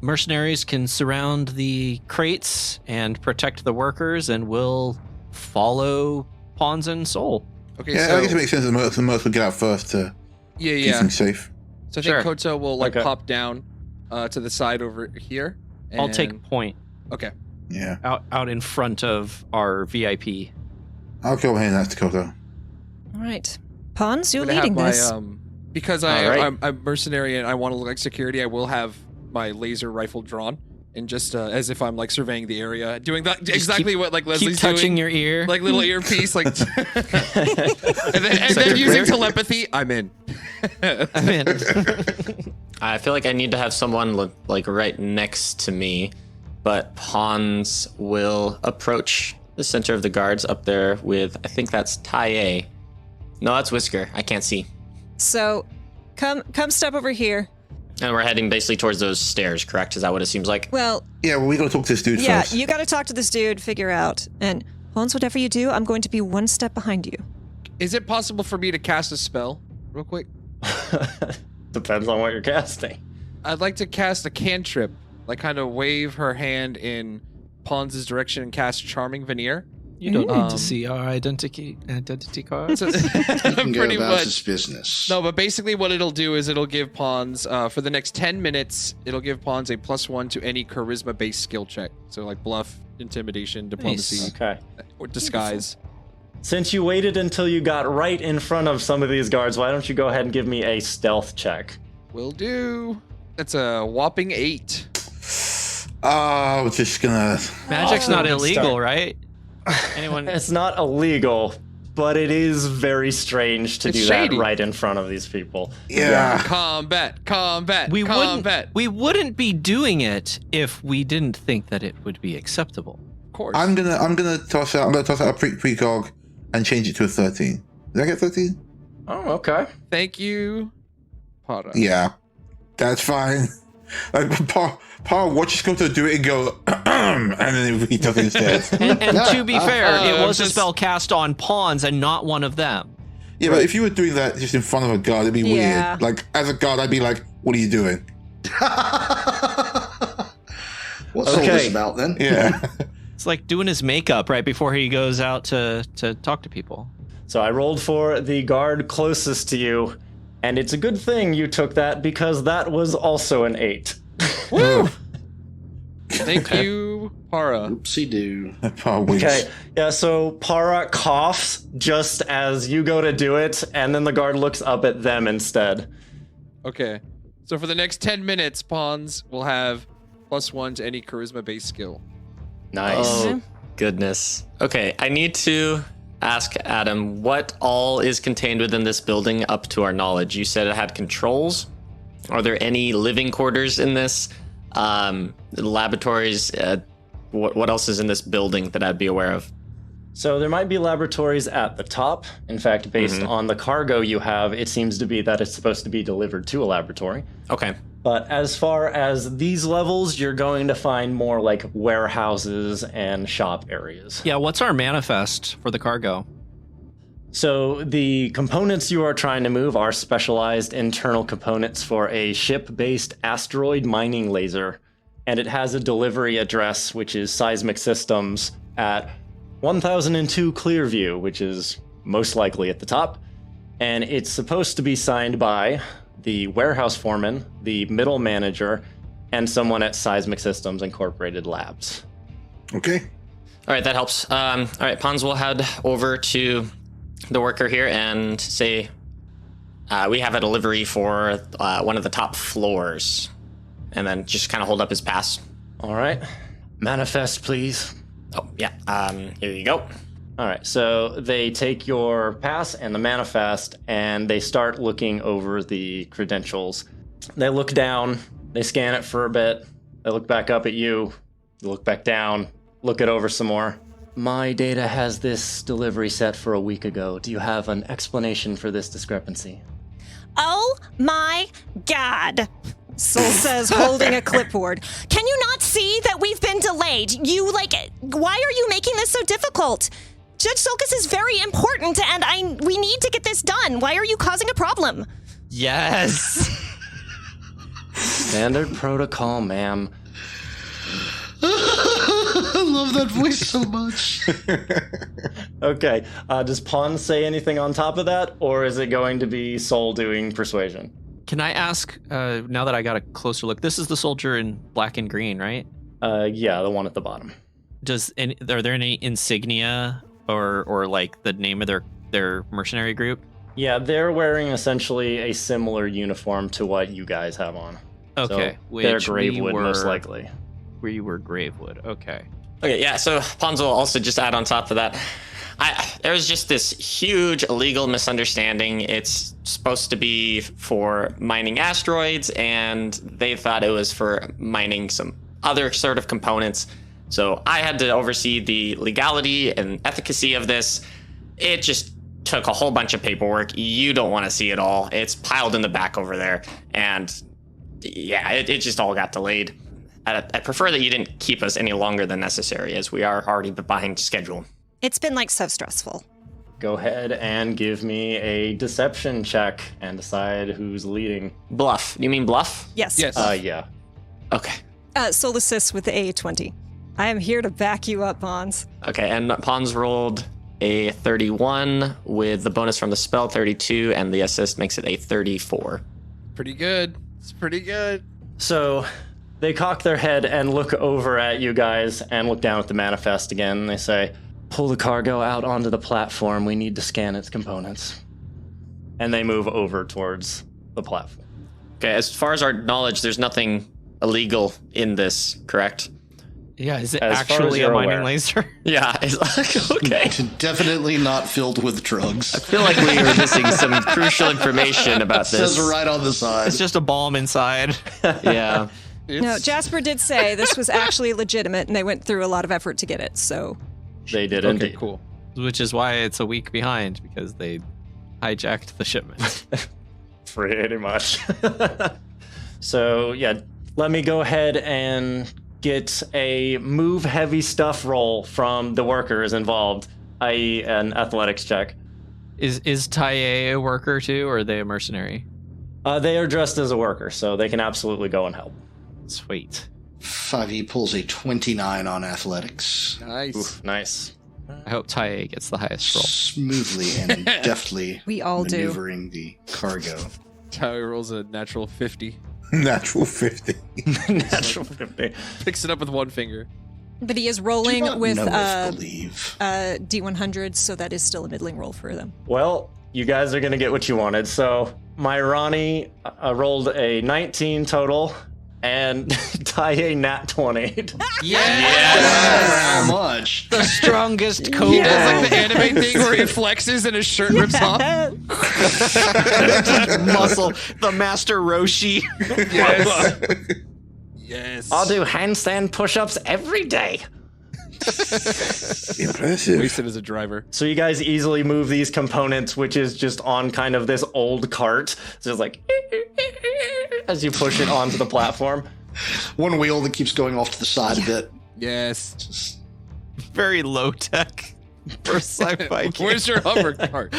S1: mercenaries can surround the crates and protect the workers, and we'll follow Pons and Soul.
S5: Okay,
S2: Yeah,
S5: so
S2: I guess it makes sense that the mercs will get out first to keep
S5: yeah.
S2: things safe.
S5: So I
S1: Sure.
S5: think Koto will like
S7: Okay.
S5: pop down to the side over here.
S1: I'll
S5: and-
S1: take point
S5: Okay.
S2: Yeah.
S1: out in front of our VIP.
S2: I'll go ahead and ask Dakota.
S4: All right. Pons, you're
S5: I'm gonna
S4: leading
S5: have my,
S4: this.
S5: because
S7: All right.
S5: I'm mercenary and I want to look like security. I will have my laser rifle drawn and just as if I'm like surveying the area, doing that exactly what like Leslie's
S1: Keep touching
S5: doing.
S1: your ear.
S5: Like little earpiece, like, and then
S1: Second
S5: using
S1: clear.
S5: telepathy. I'm in.
S1: I'm in.
S6: I feel like I need to have someone like right next to me, but Pons will approach the center of the guards up there with, I think that's Tye. No, that's Whisker. I can't see.
S4: So, come step over here.
S6: And we're heading basically towards those stairs, correct? Is that what it seems like?
S4: Well,
S2: Yeah, well, we gotta talk to this dude
S4: yeah,
S2: first.
S4: you got to talk to this dude, figure out. And Pons, whatever you do, I'm going to be one step behind you.
S5: Is it possible for me to cast a spell real quick?
S7: Depends on what you're casting.
S5: I'd like to cast a cantrip, like kind of wave her hand in Pons' direction and cast Charming Veneer.
S1: You don't need
S5: Um,
S1: to see our identity cards.
S5: So-
S3: He can go
S5: pretty
S3: about
S5: much.
S3: his business.
S5: No, but basically what it'll do is it'll give Pons, for the next 10 minutes, it'll give Pons a +1 to any charisma-based skill check. So like bluff, intimidation, diplomacy,
S7: Okay.
S5: or disguise.
S7: Since you waited until you got right in front of some of these guards, why don't you go ahead and give me a stealth check?
S5: Will do. That's a whopping 8.
S2: Oh, we're just gonna.
S1: Magic's not
S7: Oh,
S1: illegal,
S7: start.
S1: right? Anyone?
S7: It's not illegal, but it is very strange to
S5: It's
S7: do
S5: shady.
S7: that right in front of these people.
S2: Yeah.
S5: Combat,
S1: we
S5: combat.
S1: wouldn't be doing it if we didn't think that it would be acceptable.
S5: course.
S2: I'm gonna toss out a precog and change it to a 13. Did I get 13?
S7: Oh, okay.
S5: Thank you, Para.
S2: Yeah, that's fine. Like, Pa watches Koto do it and go, and then he does it instead.
S1: And to be fair, it was a
S5: just-
S1: spell cast on pawns and not one of them.
S2: Yeah, but if you were doing that just in front of a guard, it'd be
S4: Yeah.
S2: weird. Like, as a guard, I'd be like, what are you doing?
S3: What's all this about then?
S2: Yeah.
S1: It's like doing his makeup right before he goes out to talk to people.
S7: So I rolled for the guard closest to you, and it's a good thing you took that because that was also an 8.
S5: Woo! Thank you, Para.
S3: Oopsie-doo.
S2: Pa winks.
S7: Okay, yeah, so Para coughs just as you go to do it, and then the guard looks up at them instead.
S5: Okay. So for the next 10 minutes, Pawns will have +1 to any charisma-based skill.
S7: Nice.
S6: Oh, goodness. Okay, I need to ask Adam what all is contained within this building up to our knowledge. You said it had controls. Are there any living quarters in this? Laboratories? What else is in this building that I'd be aware of?
S7: So there might be laboratories at the top. In fact, based on the cargo you have, it seems to be that it's supposed to be delivered to a laboratory.
S6: Okay.
S7: But as far as these levels, you're going to find more like warehouses and shop areas.
S1: Yeah, what's our manifest for the cargo?
S7: So the components you are trying to move are specialized internal components for a ship-based asteroid mining laser. And it has a delivery address, which is Seismic Systems at 1002 Clearview, which is most likely at the top. And it's supposed to be signed by the warehouse foreman, the middle manager, and someone at Seismic Systems Incorporated Labs.
S2: Okay.
S6: All right, that helps. All right, Pons will head over to the worker here and say, we have a delivery for one of the top floors. And then just kind of hold up his pass.
S7: All right. Manifest, please.
S6: Oh, yeah. Here you go.
S7: All right, so they take your pass and the manifest, and they start looking over the credentials. They look down, they scan it for a bit, they look back up at you, they look back down, look it over some more. My data has this delivery set for a week ago. Do you have an explanation for this discrepancy?
S4: Oh my God. Soul says, holding a clipboard. Can you not see that we've been delayed? Why are you making this so difficult? Judge Sulcus is very important, and we need to get this done. Why are you causing a problem?
S1: Yes.
S7: Standard protocol, ma'am.
S3: I love that voice so much.
S7: Okay, does Pon say anything on top of that, or is it going to be Soul doing persuasion?
S1: Can I ask, now that I got a closer look, this is the soldier in black and green, right?
S7: Yeah, the one at the bottom.
S1: Are there any insignia or like the name of their mercenary group?
S7: Yeah, they're wearing essentially a similar uniform to what you guys have on.
S1: Okay,
S7: So they're
S1: which
S7: Gravewood, most likely.
S1: We were Gravewood, okay.
S6: Okay, yeah, so Pons will also just add on top of that. There was just this huge illegal misunderstanding. It's supposed to be for mining asteroids, and they thought it was for mining some other sort of components. So I had to oversee the legality and efficacy of this. It just took a whole bunch of paperwork. You don't want to see it all. It's piled in the back over there. And yeah, it just all got delayed. I prefer that you didn't keep us any longer than necessary, as we are already behind schedule.
S4: It's been so stressful.
S7: Go ahead and give me a deception check and decide who's leading.
S6: Bluff. You mean bluff?
S4: Yes.
S5: Yes.
S7: Yeah.
S6: Okay.
S4: Soul assists with the A20. I am here to back you up, Pons.
S6: Okay, and Pons rolled a 31 with the bonus from the spell, 32, and the assist makes it a 34.
S5: Pretty good. It's pretty good.
S7: So they cock their head and look over at you guys and look down at the manifest again. They say, pull the cargo out onto the platform. We need to scan its components. And they move over towards the platform.
S6: Okay, as far as our knowledge, there's nothing illegal in this, correct?
S1: Yeah, is it
S7: As far as
S1: actually a
S7: you're
S1: mining
S7: aware.
S1: laser?
S6: Yeah, it's like, okay.
S3: Definitely not filled with drugs.
S6: I feel like we were missing some crucial information about this.
S3: Says right on the side.
S1: It's just a bomb inside.
S6: Yeah.
S4: No, Jasper did say this was actually legitimate, and they went through a lot of effort to get it. So
S6: They did
S5: Okay,
S6: indeed.
S5: cool.
S1: Which is why it's a week behind, because they hijacked the shipment.
S7: Pretty much. So, yeah, let me go ahead and get a move heavy stuff roll from the workers involved, i.e. an athletics check.
S1: Is Tiy'aken a worker too, or are they a mercenary?
S7: They are dressed as a worker, so they can absolutely go and help.
S1: Sweet.
S3: 5e pulls a 29 on athletics.
S5: Nice.
S7: Oof, nice.
S1: I hope Tiy'aken gets the highest roll.
S3: Smoothly and deftly
S4: we all do.
S3: maneuvering the cargo.
S5: How he rolls a natural 50.
S2: Natural 50.
S7: Natural 50.
S5: Picks it up with one finger.
S4: But he is
S3: Do
S4: rolling
S3: not
S4: with
S3: know if believe.
S4: D100, so that is still a middling roll for them.
S7: Well, you guys are going to get what you wanted. So, my Ronnie rolled a 19 total, and Tiy'aken nat 20.
S3: How much?
S1: The strongest kobold.
S5: He does like the anime thing where he flexes and his shirt rips off.
S1: Muscle. The master Roshi.
S5: Yes. Yes.
S7: I'll do handstand push-ups every day.
S2: Impressive.
S5: Wasted as a driver.
S7: So you guys easily move these components, which is just on kind of this old cart. It's just like as you push it onto the platform.
S3: One wheel that keeps going off to the side a bit.
S5: Yes.
S3: Just
S1: Very low tech for sci-fi.
S5: Where's your hover cart?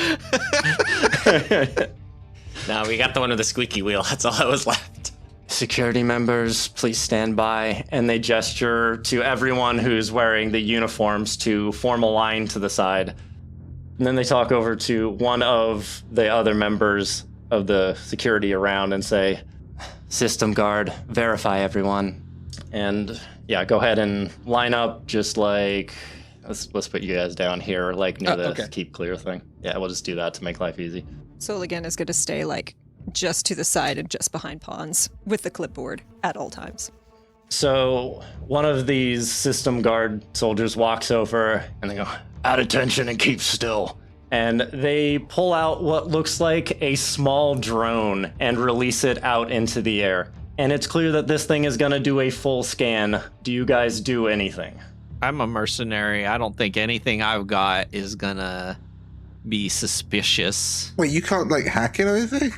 S6: No, we got the one with the squeaky wheel. That's all that was left.
S7: Security members, please stand by. And they gesture to everyone who's wearing the uniforms to form a line to the side. And then they talk over to one of the other members of the security around and say, System guard, verify everyone. And yeah, go ahead and line up just like, let's put you guys down here, like near the
S5: okay.
S7: keep clear thing. Yeah, we'll just do that to make life easy.
S4: Sol again is going to stay like just to the side and just behind Pawns with the clipboard at all times.
S7: So one of these system guard soldiers walks over and they go, "At attention and keep still." And they pull out what looks like a small drone and release it out into the air. And it's clear that this thing is going to do a full scan. Do you guys do anything?
S1: I'm a mercenary. I don't think anything I've got is gonna be suspicious.
S2: Wait, you can't like hack it or anything?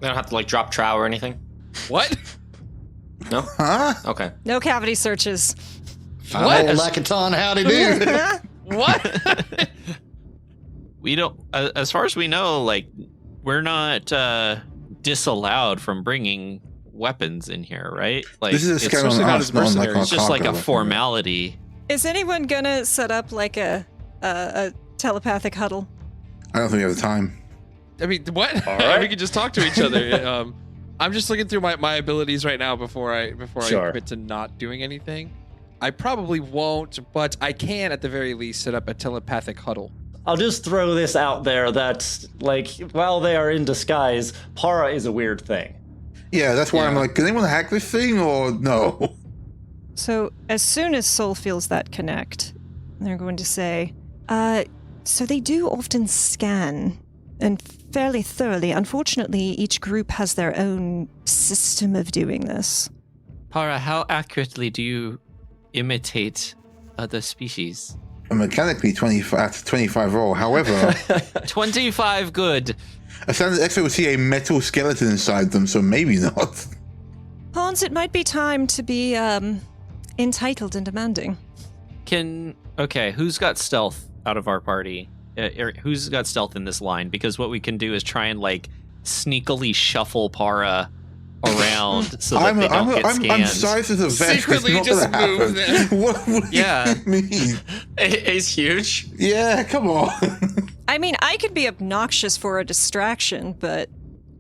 S6: They don't have to like drop trow or anything.
S5: What?
S6: No?
S2: Huh?
S6: Okay.
S4: No cavity searches.
S3: what? Lakaton, howdy do.
S5: What?
S1: We don't, as far as we know, like, we're not disallowed from bringing weapons in here, right? Like,
S2: This is a
S1: it's
S2: scam
S5: especially
S2: on
S5: not
S2: us,
S5: as
S2: not on like
S5: mercenaries.
S2: our
S1: it's just like a
S2: cargo.
S1: formality.
S4: Is anyone going to set up like a telepathic huddle?
S2: I don't think we have the time.
S5: I mean, what?
S7: All right.
S5: We could just talk to each other. I'm just looking through my abilities right now before I
S7: Sure.
S5: commit to not doing anything. I probably won't, but I can at the very least set up a telepathic huddle.
S7: I'll just throw this out there that, like, while they are in disguise, para is a weird thing.
S2: Yeah, that's why I'm
S5: Yeah.
S2: like, can anyone hack this thing or no?
S4: So as soon as Sol feels that connect, they're going to say, so they do often scan, and fairly thoroughly. Unfortunately, each group has their own system of doing this.
S1: Para, how accurately do you imitate other species?
S2: Mechanically, 25 roll. However,
S1: 25 good.
S2: a standard expert would see a metal skeleton inside them, so maybe not.
S4: Pawns, it might be time to be entitled and demanding.
S1: Okay, who's got stealth out of our party? Who's got stealth in this line? Because what we can do is try and like sneakily shuffle Para around so that they don't get scanned.
S2: I'm sized as a vest.
S5: Secretly
S2: It's not
S5: just
S2: gonna
S5: move
S2: happen.
S5: them.
S2: What do
S1: Yeah.
S2: you mean?
S6: He's huge.
S2: Yeah, come on.
S4: I mean, I could be obnoxious for a distraction, but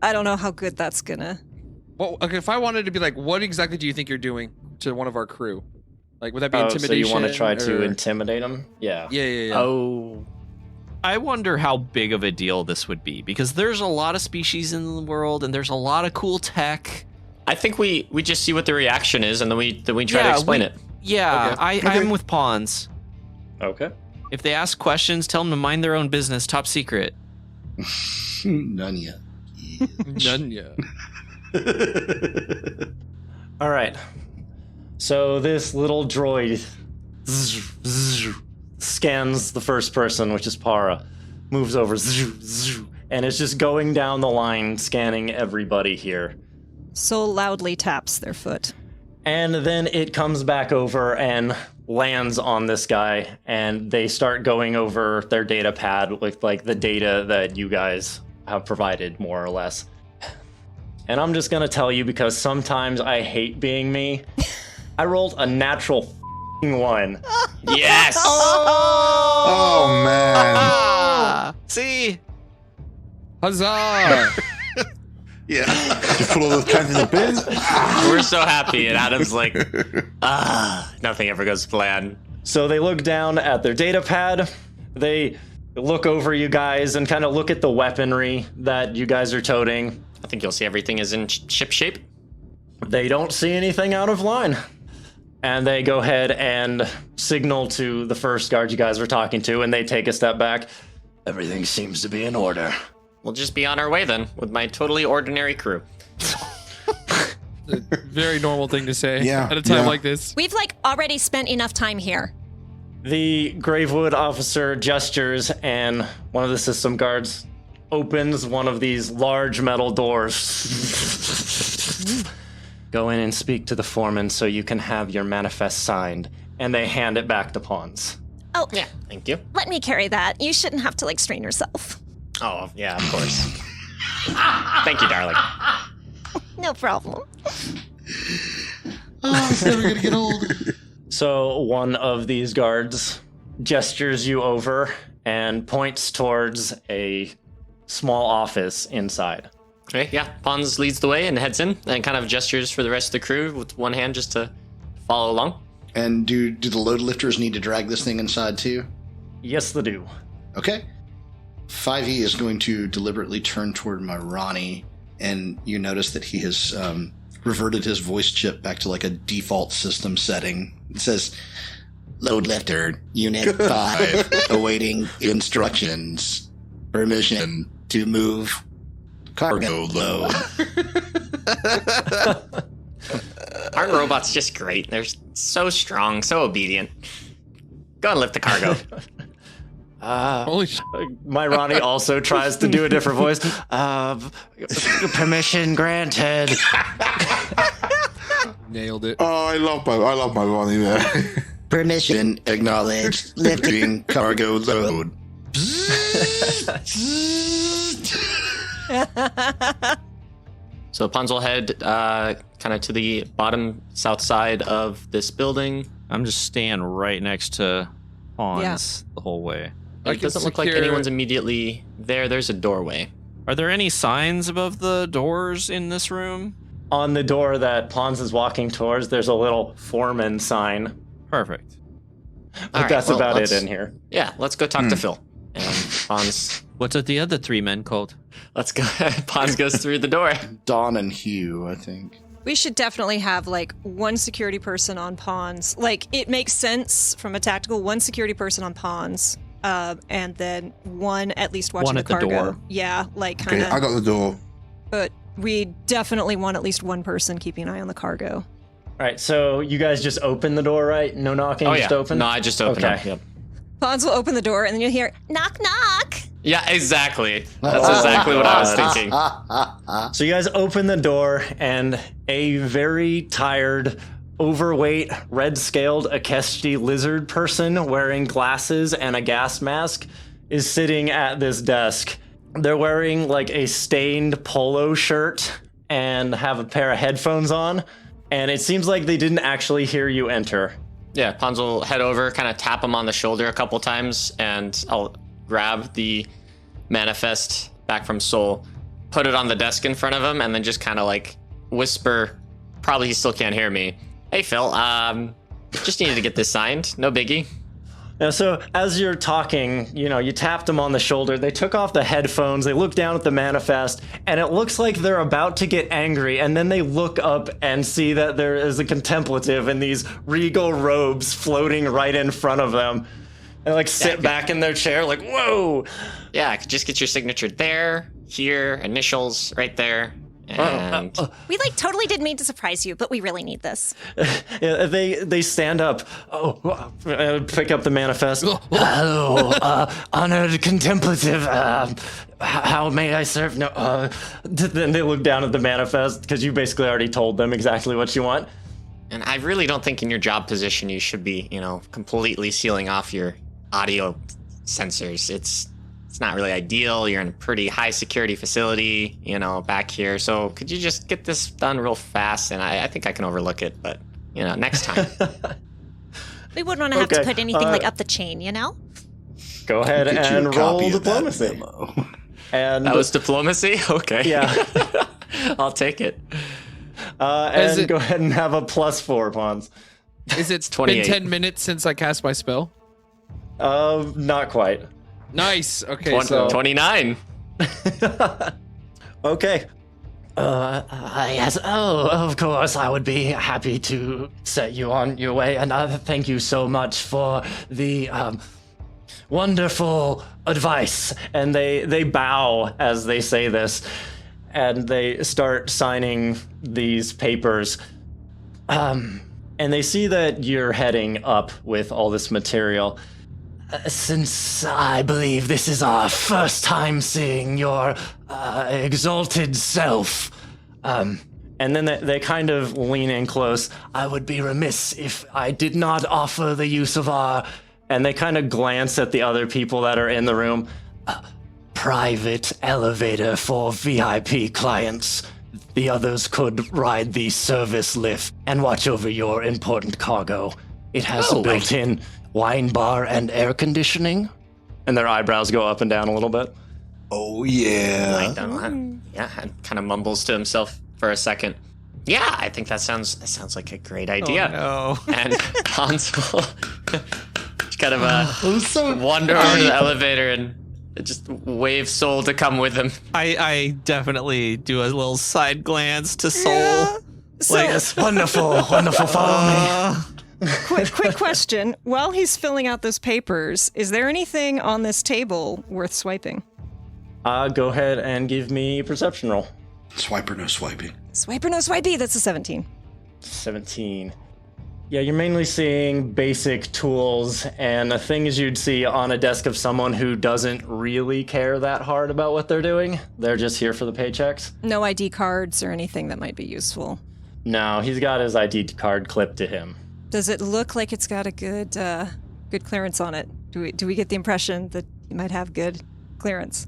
S4: I don't know how good that's gonna.
S5: Well, okay, if I wanted to be like, what exactly do you think you're doing to one of our crew? Like, would that be
S7: Oh,
S5: intimidation?
S7: so you want to try to
S5: or-
S7: intimidate them? Yeah.
S5: Yeah.
S7: Oh.
S1: I wonder how big of a deal this would be because there's a lot of species in the world and there's a lot of cool tech.
S6: I think we just see what the reaction is and then we try to explain it.
S1: Yeah,
S5: Okay.
S1: I'm with pawns.
S7: Okay.
S1: If they ask questions, tell them to mind their own business. Top secret.
S3: None yet.
S5: None yet.
S7: All right. So this little droid scans the first person, which is Para, moves over, and it's just going down the line, scanning everybody here.
S4: Soul loudly taps their foot.
S7: And then it comes back over and lands on this guy, and they start going over their data pad with like the data that you guys have provided, more or less. And I'm just gonna tell you, because sometimes I hate being me, I rolled a natural one.
S6: Yes.
S2: Oh, man.
S1: See?
S5: Huzzah!
S2: Yeah. You put all those cans in the bin?
S6: We're so happy, and Adam's like, nothing ever goes to plan.
S7: So they look down at their data pad, they look over you guys and kind of look at the weaponry that you guys are toting.
S6: I think you'll see everything is in ship shape.
S7: They don't see anything out of line. And they go ahead and signal to the first guard you guys were talking to, and they take a step back. Everything seems to be in order.
S6: We'll just be on our way then, with my totally ordinary crew.
S5: Very normal thing to say
S2: Yeah,
S5: at a time
S2: yeah.
S5: like this.
S8: We've already spent enough time here.
S7: The Gravewood officer gestures, and one of the system guards opens one of these large metal doors. Go in and speak to the foreman so you can have your manifest signed. And they hand it back to Pons.
S8: Oh,
S6: Yeah, thank you.
S8: let me carry that. You shouldn't have to strain yourself.
S6: Oh, yeah, of course. Thank you, darling.
S8: No problem.
S3: Oh, it's never gonna get old.
S7: So one of these guards gestures you over and points towards a small office inside.
S6: Okay, yeah. Pons leads the way and heads in and kind of gestures for the rest of the crew with one hand just to follow along.
S3: And do the load lifters need to drag this thing inside too?
S7: Yes, they do.
S3: Okay. 5e is going to deliberately turn toward my Ronnie, and you notice that he has reverted his voice chip back to a default system setting. It says, "Load lifter, Unit 5, awaiting instructions. Permission to move cargo load."
S6: Our robot's just great. They're so strong, so obedient. Go and lift the cargo.
S5: Holy shit.
S7: My Ronnie also tries to do a different voice. Permission granted.
S5: Nailed it.
S2: Oh, I love my Ronnie there.
S3: Permission acknowledged. Lifting cargo load.
S6: So Pons will head kind of to the bottom south side of this building.
S1: I'm just staying right next to Pons the whole way.
S6: It doesn't look like anyone's immediately there. There's a doorway.
S1: Are there any signs above the doors in this room?
S7: On the door that Pons is walking towards, there's a little foreman sign.
S1: Perfect.
S7: But
S6: All right,
S7: that's
S6: well,
S7: about it
S6: let's-
S7: in here.
S6: Yeah, let's go talk to Phil. And Pons,
S1: What's the other three men called?
S6: let's go. Pons goes through the door.
S3: Dawn and Hugh, I think.
S4: We should definitely have one security person on Pons. It makes sense from a tactical, one security person on Pons, and then one at least watching
S1: One
S4: the
S1: at the
S4: cargo.
S1: door.
S4: Yeah, kind
S2: Okay,
S4: of.
S2: I got the door.
S4: But we definitely want at least one person keeping an eye on the cargo.
S7: All right, so you guys just open the door, right? No knocking,
S6: Oh,
S7: just
S6: yeah.
S7: open?
S6: No, I just opened
S7: Okay.
S6: it. Yep.
S4: Pons will open the door, and then you'll hear,
S8: Knock, knock.
S6: Yeah, exactly. That's exactly what I was thinking.
S7: So you guys open the door, and a very tired, overweight, red-scaled Akeshti lizard person wearing glasses and a gas mask is sitting at this desk. They're wearing a stained polo shirt and have a pair of headphones on, and it seems like they didn't actually hear you enter.
S6: Yeah, Pons will head over, kind of tap him on the shoulder a couple times, and I'll grab the manifest back from Soul, put it on the desk in front of him, and then just kind of whisper, probably he still can't hear me. Hey, Phil, just needed to get this signed. No biggie.
S7: Now, so as you're talking, you tapped them on the shoulder. They took off the headphones. They look down at the manifest, and it looks like they're about to get angry. And then they look up and see that there is a contemplative in these regal robes floating right in front of them. And sit back in their chair, whoa.
S6: Yeah, I could just get your signature there, here, initials right there. And
S8: We totally didn't mean to surprise you, but we really need this.
S7: Yeah, they stand up. Pick up the manifest. Hello, honored contemplative. How may I serve? No. Then they look down at the manifest because you basically already told them exactly what you want.
S6: And I really don't think in your job position you should be, completely sealing off your audio sensors. It's not really ideal. You're in a pretty high security facility, back here. So could you just get this done real fast? And I think I can overlook it, but, next time.
S8: We wouldn't want to have to put anything up the chain,
S7: Go ahead and roll diplomacy. And
S6: that was diplomacy? Okay.
S7: Yeah.
S6: I'll take it.
S7: And go ahead and have a +4, Pons.
S5: Is it
S6: 28.
S5: been 10 minutes since I cast my spell?
S7: Not quite.
S5: Nice. Okay, so
S6: 29.
S7: Okay.
S9: Yes. Oh, of course. I would be happy to set you on your way. And thank you so much for the wonderful advice.
S7: And they bow as they say this, and they start signing these papers. And they see that you're heading up with all this material.
S9: Since I believe this is our first time seeing your exalted self.
S7: And then they kind of lean in close.
S9: I would be remiss if I did not offer the use of our...
S7: And they kind of glance at the other people that are in the room.
S9: private elevator for VIP clients. The others could ride the service lift and watch over your important cargo. It has built-in wine bar and air conditioning.
S7: And their eyebrows go up and down a little bit.
S3: Oh, yeah.
S6: Yeah, and kind of mumbles to himself for a second. Yeah, I think that sounds like a great idea.
S1: Oh, no.
S6: And Hans will kind of wander over to the elevator and just wave Soul to come with him.
S1: I definitely do a little side glance to Soul.
S4: Yeah. So,
S9: Yes, wonderful, follow me.
S4: quick question. While he's filling out those papers, is there anything on this table worth swiping?
S7: Go ahead and give me a perception roll.
S3: Swiper, no swiping.
S4: Swiper, no swipey. That's a 17.
S7: 17. Yeah, you're mainly seeing basic tools and things you'd see on a desk of someone who doesn't really care that hard about what they're doing. They're just here for the paychecks.
S4: No ID cards or anything that might be useful.
S7: No, he's got his ID card clipped to him.
S4: Does it look like it's got a good clearance on it? Do we get the impression that he might have good clearance?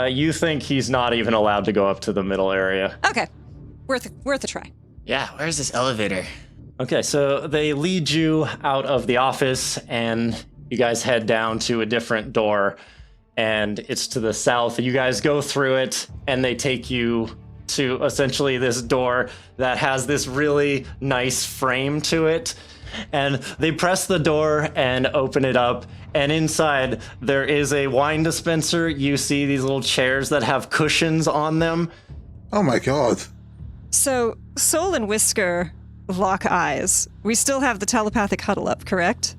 S7: You think he's not even allowed to go up to the middle area.
S4: Okay, worth a try.
S6: Yeah, where's this elevator?
S7: Okay, so they lead you out of the office, and you guys head down to a different door, and it's to the south. You guys go through it, and they take you to essentially this door that has this really nice frame to it. And they press the door and open it up, and inside there is a wine dispenser. You see these little chairs that have cushions on them.
S2: Oh my god.
S4: So, Soul and Whisker lock eyes. We still have the telepathic huddle up, correct?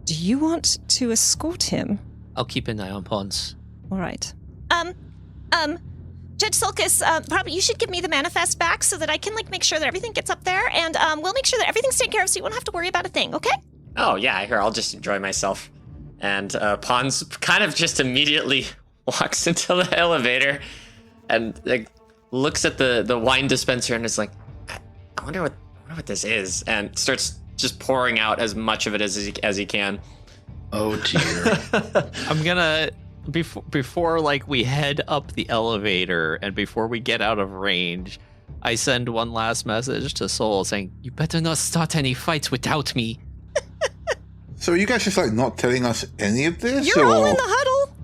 S4: Do you want to escort him?
S1: I'll keep an eye on Pons.
S4: All right.
S8: Judge Sulcus, probably you should give me the manifest back so that I can make sure that everything gets up there, and we'll make sure that everything's taken care of so you won't have to worry about a thing, okay?
S6: Oh, yeah, here, I'll just enjoy myself. And Pons kind of just immediately walks into the elevator and looks at the wine dispenser and is like, I wonder what this is, and starts just pouring out as much of it as he can.
S3: Oh, dear.
S1: I'm gonna before we head up the elevator and before we get out of range, I send one last message to Soul saying, "You better not start any fights without me."
S2: So are you guys just not telling us any of this?
S4: You're all in the huddle.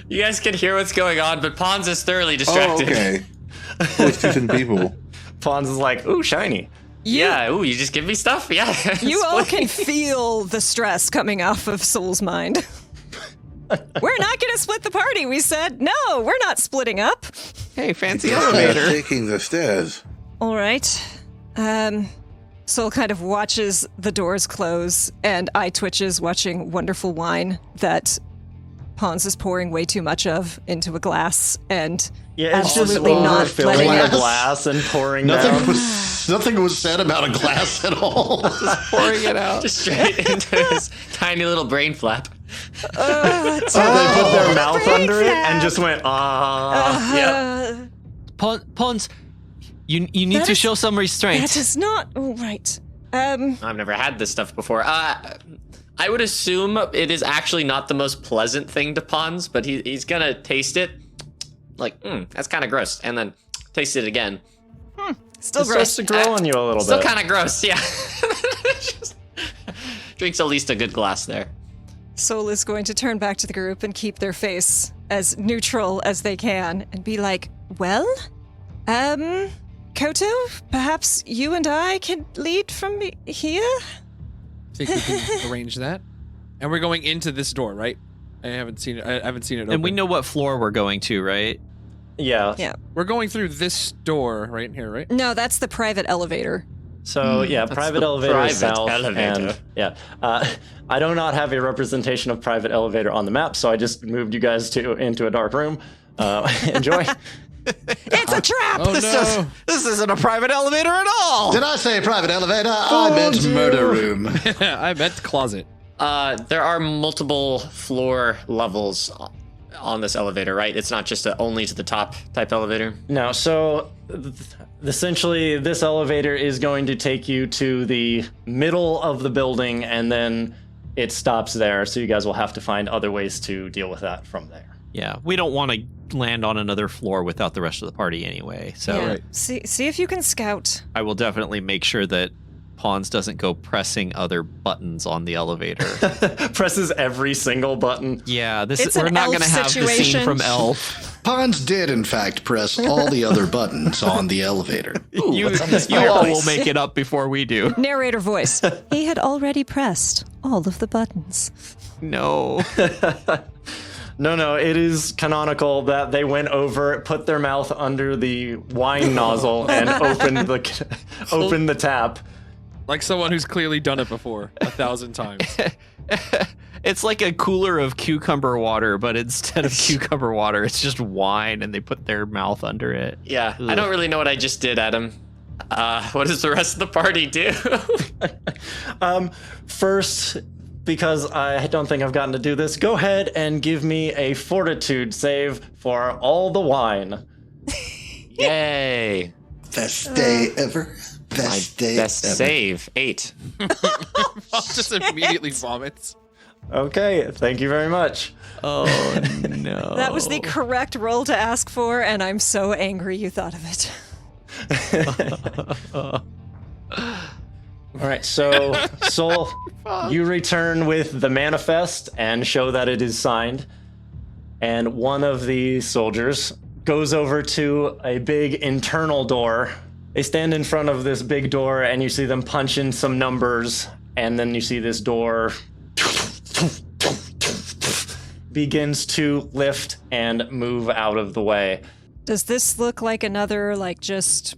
S6: You guys can hear what's going on, but Pons is thoroughly distracted.
S2: Oh, okay. Those two different people.
S7: Pons is like, ooh, shiny.
S6: Yeah, ooh, you just give me stuff? Yeah.
S4: You all can feel the stress coming off of Soul's mind. We're not going to split the party. We said, no, we're not splitting up.
S1: Hey, fancy elevator.
S2: Taking the stairs.
S4: All right. Soul kind of watches the doors close, and eye twitches watching wonderful wine that Pons is pouring way too much of into a glass and
S7: Yeah, it's
S4: absolutely
S7: just
S4: not
S7: filling
S4: letting
S7: the
S4: it.
S7: glass and pouring
S3: Nothing
S7: down.
S3: was said about a glass at all.
S1: Pouring it out.
S6: Just straight into his tiny little brain flap.
S7: They put their mouth under it and just went,
S6: Yep.
S1: Pons, you need
S4: That
S1: to
S4: is-
S1: show some restraint.
S4: That is not all right.
S6: I've never had this stuff before. I would assume it is actually not the most pleasant thing to Pons, but he's gonna taste it. Like, that's kind of gross. And then taste it again.
S4: Still
S7: It starts
S4: gross.
S7: to grow on you a little
S6: Still
S7: bit.
S6: kind of gross, yeah. Just drinks at least a good glass there.
S4: Soul is going to turn back to the group and keep their face as neutral as they can and be like, well, Koto, perhaps you and I can lead from here?
S5: Think we can arrange that? And we're going into this door, right? I haven't seen it. I haven't seen it open.
S1: And we know what floor we're going to, right?
S7: Yeah.
S4: Yeah.
S5: We're going through this door right here, right?
S4: No, that's the private elevator.
S7: So yeah, private
S6: the
S7: elevator
S6: private
S7: south,
S6: elevator.
S7: and yeah, I do not have a representation of private elevator on the map, so I just moved you guys into a dark room. Enjoy.
S4: It's a trap!
S5: Oh no!
S1: This isn't a private elevator at all.
S3: Did I say private elevator? I meant murder room.
S5: I meant closet.
S6: There are multiple floor levels on this elevator, right? It's not just a only to the top type elevator.
S7: No, so essentially, this elevator is going to take you to the middle of the building, and then it stops there. So you guys will have to find other ways to deal with that from there.
S1: Yeah, we don't want to land on another floor without the rest of the party anyway. So
S4: Yeah.
S5: Right.
S4: See if you can scout.
S1: I will definitely make sure that Pons doesn't go pressing other buttons on the elevator.
S7: Presses every single button.
S1: Yeah,
S4: It's
S1: we're
S4: an
S1: not
S4: Elf
S1: going to have the scene
S4: situation.
S1: from Elf.
S3: Pons did, in fact, press all the other buttons on the elevator.
S1: You all will make it up before we do.
S4: Narrator voice. He had already pressed all of the buttons.
S1: No.
S7: No, it is canonical that they went over, put their mouth under the wine nozzle, and opened the tap.
S5: Like someone who's clearly done it before 1,000 times.
S1: It's like a cooler of cucumber water, but instead of cucumber water, it's just wine, and they put their mouth under it.
S6: Yeah, I don't really know what I just did, Adam. What does the rest of the party do?
S7: First, because I don't think I've gotten to do this, go ahead and give me a fortitude save for all the wine.
S6: Yay.
S3: Best day ever. Best day
S6: Best
S3: ever.
S6: save, 8.
S5: Just immediately vomits.
S7: Okay, thank you very much.
S1: Oh, no.
S4: That was the correct roll to ask for, and I'm so angry you thought of it.
S7: All right, so Soul, you return with the manifest and show that it is signed. And one of the soldiers goes over to a big internal door. They stand in front of this big door, and you see them punch in some numbers, and then you see this door begins to lift and move out of the way.
S4: Does this look like another, just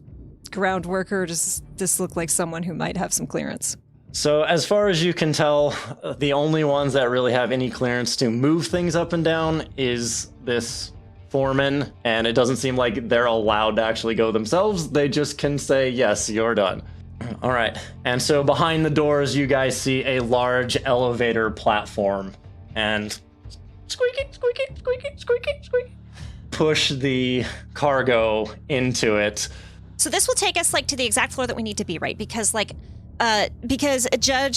S4: ground worker? Does this look like someone who might have some clearance?
S7: So as far as you can tell, the only ones that really have any clearance to move things up and down is this foreman, and it doesn't seem like they're allowed to actually go themselves. They just can say, yes, you're done. All right, and so behind the doors, you guys see a large elevator platform, and squeaky, push the cargo into it.
S8: So this will take us to the exact floor that we need to be, right? Because Judge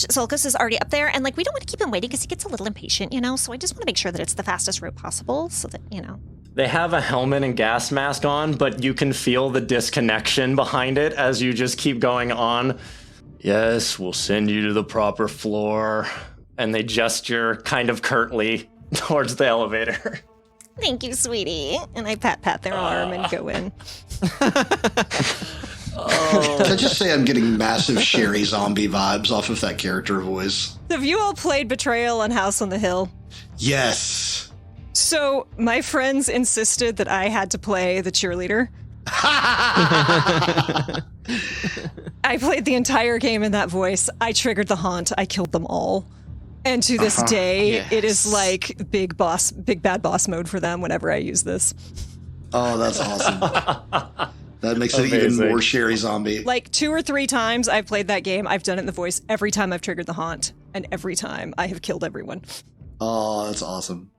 S8: Zolkos is already up there, and we don't want to keep him waiting because he gets a little impatient, So I just want to make sure that it's the fastest route possible, so that
S7: They have a helmet and gas mask on, but you can feel the disconnection behind it as you just keep going on. Yes, we'll send you to the proper floor. And they gesture kind of curtly towards the elevator.
S8: Thank you, sweetie. And I pat their arm and go in.
S3: Can I just say I'm getting massive Sherry zombie vibes off of that character voice?
S4: Have you all played Betrayal and House on the Hill?
S3: Yes.
S4: So my friends insisted that I had to play the cheerleader. I played the entire game in that voice. I triggered the haunt. I killed them all. And to this day,
S1: Yes.
S4: it is like big bad boss mode for them whenever I use this.
S3: Oh, that's awesome. That makes it even
S5: Amazing.
S3: more Sherry Zombie.
S4: Like 2 or 3 times I've played that game, I've done it in the voice every time I've triggered the haunt, and every time I have killed everyone.
S3: Oh, that's awesome.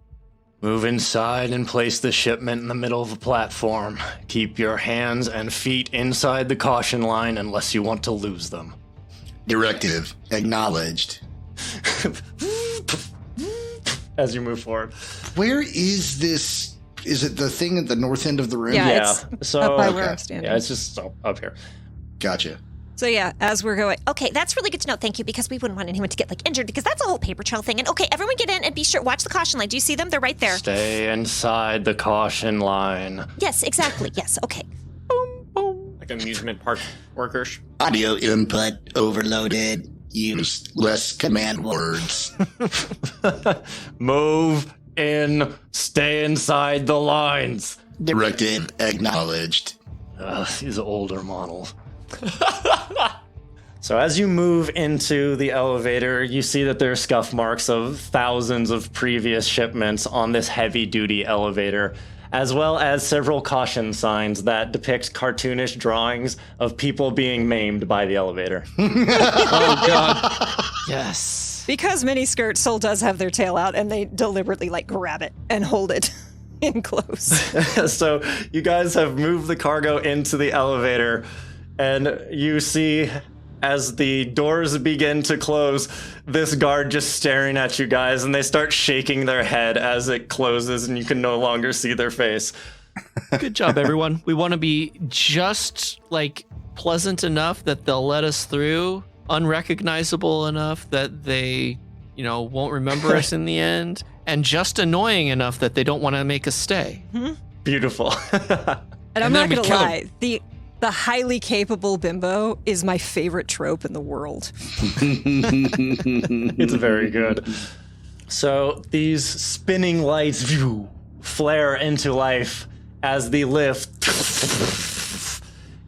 S7: Move inside and place the shipment in the middle of the platform. Keep your hands and feet inside the caution line unless you want to lose them.
S3: Directive acknowledged.
S5: As you move forward.
S3: Where is this? Is it the thing at the north end of the room?
S4: Yeah. It's
S5: so
S4: up by where
S3: okay.
S4: I'm standing.
S5: yeah, it's just up here.
S3: Gotcha.
S4: So yeah, as we're going,
S8: Okay, that's really good to know. Thank you, because we wouldn't want anyone to get like injured, because that's a whole paper trail thing. And okay, everyone get in and be sure, watch the caution light. Do you see them? They're right there.
S7: Stay inside the caution line.
S8: Yes, exactly. Yes, okay.
S6: Like amusement park workers.
S3: Audio input overloaded. Use less command words.
S7: Move in. Stay inside the lines.
S3: Directive acknowledged.
S7: These older models. So as you move into the elevator, you see that there are scuff marks of thousands of previous shipments on this heavy-duty elevator, as well as several caution signs that depict cartoonish drawings of people being maimed by the elevator.
S1: Oh god. Yes.
S4: because miniskirt Soul does have their tail out, and they deliberately like grab it and hold it in close.
S7: So you guys have moved the cargo into the elevator, and you see as the doors begin to close, this guard just staring at you guys, and they start shaking their head as it closes, and you can no longer see their face.
S1: Good job, everyone. We want to be just like pleasant enough that they'll let us through, unrecognizable enough that they, you know, won't remember us in the end, and just annoying enough that they don't want to make us stay.
S7: Beautiful.
S4: And I'm
S1: then
S4: not
S1: we
S4: gonna
S1: kill 'em.
S4: lie, the highly capable bimbo is my favorite trope in the world.
S7: It's very good. So these spinning lights flare into life as the lift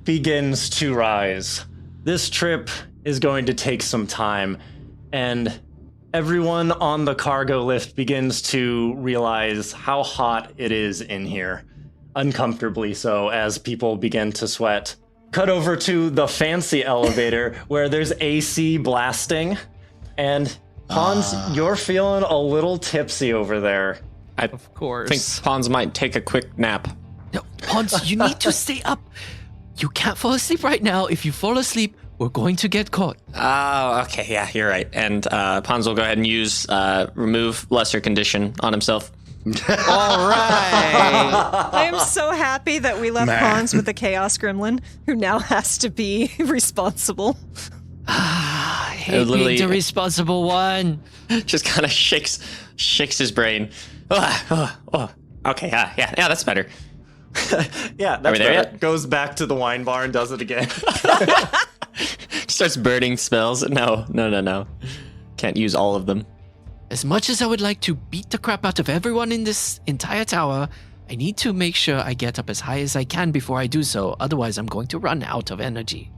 S7: begins to rise. This trip is going to take some time, and everyone on the cargo lift begins to realize how hot it is in here. Uncomfortably so, as people begin to sweat. Cut over to the fancy elevator where there's AC blasting, and Hans, you're feeling a little tipsy over there.
S1: Of course.
S6: I think Pons might take a quick nap.
S1: No, Pons, you need to stay up. You can't fall asleep right now. If you fall asleep, we're going to get caught.
S6: Oh, okay, yeah, you're right. And Pons will go ahead and use remove lesser condition on himself.
S1: All right.
S4: I am so happy that we left Pons with the Chaos Gremlin, who now has to be responsible.
S1: I hate
S6: literally-
S1: being the responsible one.
S6: Just kind of shakes his brain. Okay, yeah, that's better.
S7: Yeah, that's
S6: Are we there
S7: better.
S6: yet?
S7: Goes back to the wine bar and does it again.
S6: Starts burning spells. No. Can't use all of them.
S1: As much as I would like to beat the crap out of everyone in this entire tower, I need to make sure I get up as high as I can before I do so. Otherwise, I'm going to run out of energy.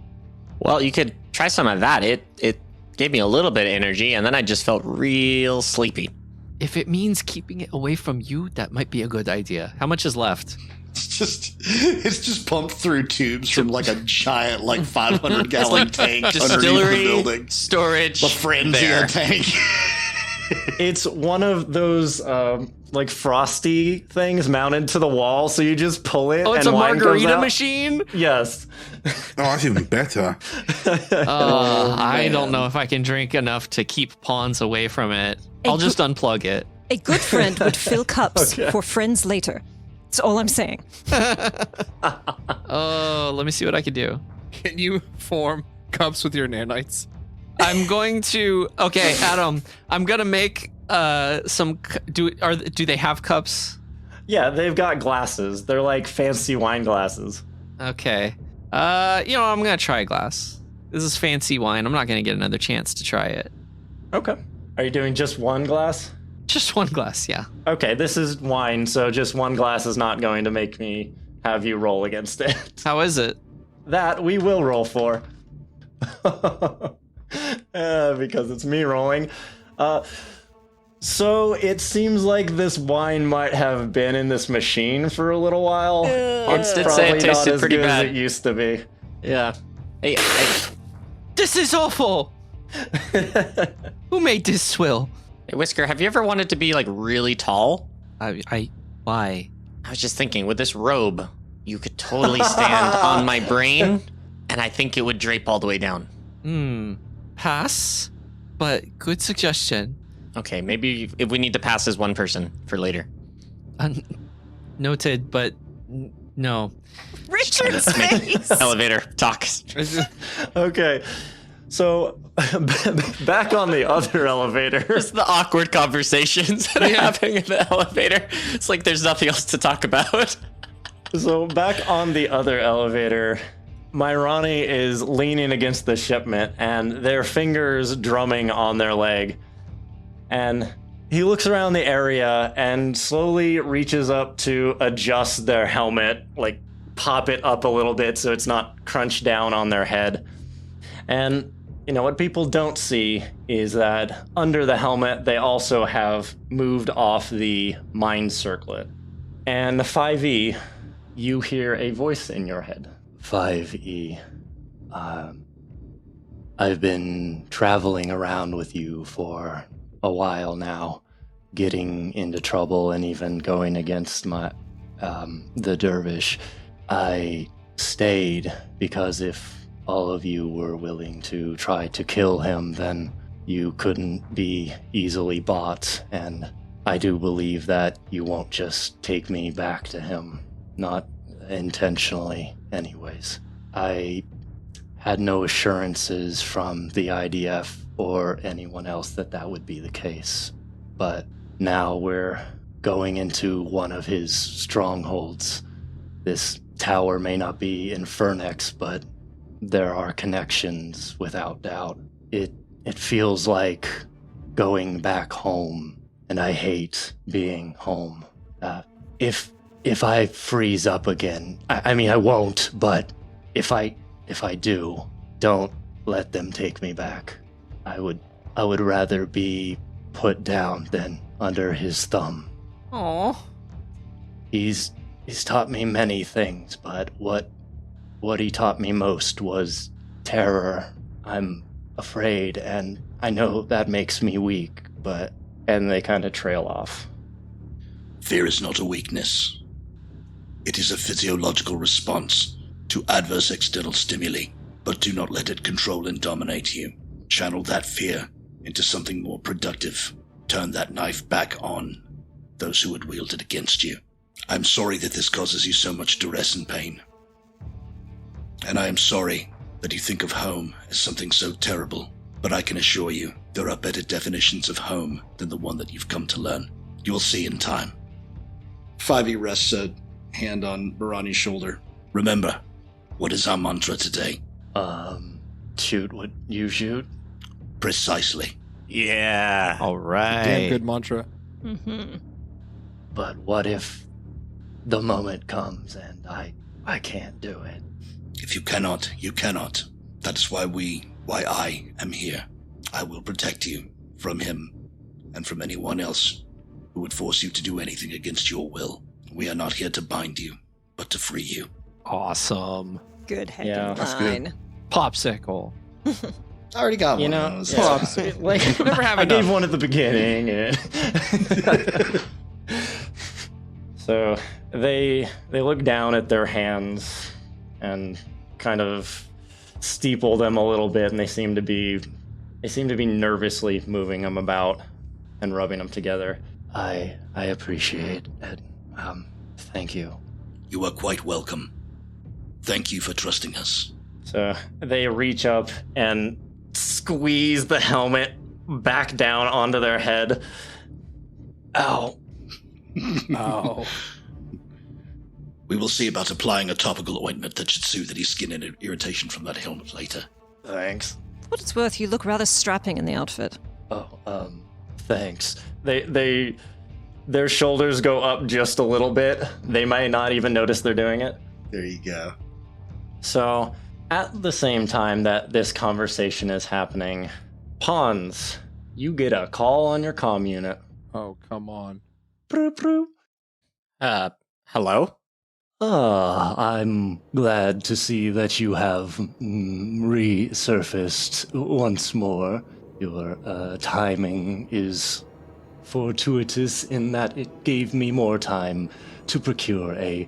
S6: Well, you could try some of that. It gave me a little bit of energy, and then I just felt real sleepy.
S1: If it means keeping it away from you, that might be a good idea. How much is left?
S3: It's just pumped through tubes from like a giant, like 500 gallon tank underneath the
S6: Distillery,
S3: building.
S6: storage,
S3: The Frenzy
S6: there.
S3: tank.
S7: It's one of those like frosty things mounted to the wall, so you just pull it.
S1: Oh, it's
S7: and
S1: a
S7: wine comes
S1: margarita
S7: out.
S1: machine?
S7: Yes.
S2: Oh, that's even better.
S1: I don't know if I can drink enough to keep pawns away from it. I'll just unplug it.
S4: A good friend would fill cups for friends later. That's all I'm saying.
S1: Oh, let me see what I can do.
S5: Can you form cups with your nanites?
S1: I'm going to. Okay, Adam. I'm gonna make some. Do they have cups?
S7: Yeah, they've got glasses. They're like fancy wine glasses.
S1: Okay. I'm gonna try a glass. This is fancy wine. I'm not gonna get another chance to try it.
S7: Okay. Are you doing just one glass?
S1: Just one glass, yeah.
S7: Okay, this is wine, so just one glass is not going to make me have you roll against it.
S1: How is it?
S7: That we will roll for. Because it's me rolling. So it seems like this wine might have been in this machine for a little while. It's
S6: did say
S7: probably
S6: it
S7: not
S6: tasted
S7: as
S6: pretty
S7: good
S6: bad.
S7: as it used to be.
S6: Yeah. Hey,
S1: This is awful. Who made this swill?
S6: hey, Whisker, have you ever wanted to be like really tall?
S1: Why?
S6: I was just thinking, with this robe, you could totally stand on my brain, and I think it would drape all the way down.
S1: Pass, but good suggestion.
S6: Okay, maybe if we need to pass as one person for later.
S1: Noted, but no.
S8: Richard's face.
S6: Elevator talk.
S7: Okay, so back on the other elevator.
S6: Just the awkward conversations that are happening in the elevator. It's like there's nothing else to talk about.
S7: So back on the other elevator, Myrani is leaning against the shipment and their fingers drumming on their leg. And he looks around the area and slowly reaches up to adjust their helmet, like pop it up a little bit so it's not crunched down on their head. And, you know, what people don't see is that under the helmet, they also have moved off the mind circlet. And 5E, you hear a voice in your head.
S9: 5E. I've been traveling around with you for a while now, getting into trouble and even going against the dervish. I stayed because if all of you were willing to try to kill him, then you couldn't be easily bought, and I do believe that you won't just take me back to him. Not intentionally, anyways. I had no assurances from the IDF or anyone else that would be the case. But now we're going into one of his strongholds. This tower may not be in Fernex, but there are connections without doubt. It feels like going back home, and I hate being home. If I freeze up again, I mean I won't, but if I do, don't let them take me back. I would rather be put down than under his thumb.
S1: Aw.
S9: He's taught me many things, but what he taught me most was terror. I'm afraid, and I know that makes me weak, but...
S7: And they kind of trail off.
S3: Fear is not a weakness. It is a physiological response to adverse external stimuli, but do not let it control and dominate you. Channel that fear into something more productive. Turn that knife back on those who would wield it against you. I'm sorry that this causes you so much duress and pain. And I am sorry that you think of home as something so terrible, but I can assure you there are better definitions of home than the one that you've come to learn. You will see in time. 5e rests a hand on Barani's shoulder. Remember, what is our mantra today?
S9: Shoot what you shoot.
S3: Precisely.
S6: Yeah.
S1: All right.
S5: Damn good mantra.
S8: Mm-hmm.
S9: But what if the moment comes and I can't do it?
S3: If you cannot, you cannot. That is why I am here. I will protect you from him and from anyone else who would force you to do anything against your will. We are not here to bind you, but to free you.
S1: Awesome.
S4: Good head
S7: Yeah,
S2: that's good.
S4: line.
S1: Popsicle.
S3: I already got
S7: You
S3: one.
S7: know,
S3: of those.
S7: yeah. Like,
S1: Never have
S7: I
S1: enough.
S7: gave one at the beginning. So they look down at their hands and kind of steeple them a little bit, and they seem to be nervously moving them about and rubbing them together.
S9: I appreciate it. Thank you.
S3: You are quite welcome. Thank you for trusting us.
S7: So they reach up and squeeze the helmet back down onto their head. Ow.
S5: Oh.
S3: We will see about applying a topical ointment that should soothe any skin and irritation from that helmet later.
S7: Thanks.
S4: For what it's worth, you look rather strapping in the outfit.
S9: Oh, thanks.
S7: Their shoulders go up just a little bit. They might not even notice they're doing it.
S3: There you go.
S7: So, at the same time that this conversation is happening, Pons, You get a call on your comm unit.
S5: Oh, come on.
S6: Hello?
S9: I'm glad to see that you have resurfaced once more. Your timing is fortuitous in that it gave me more time to procure a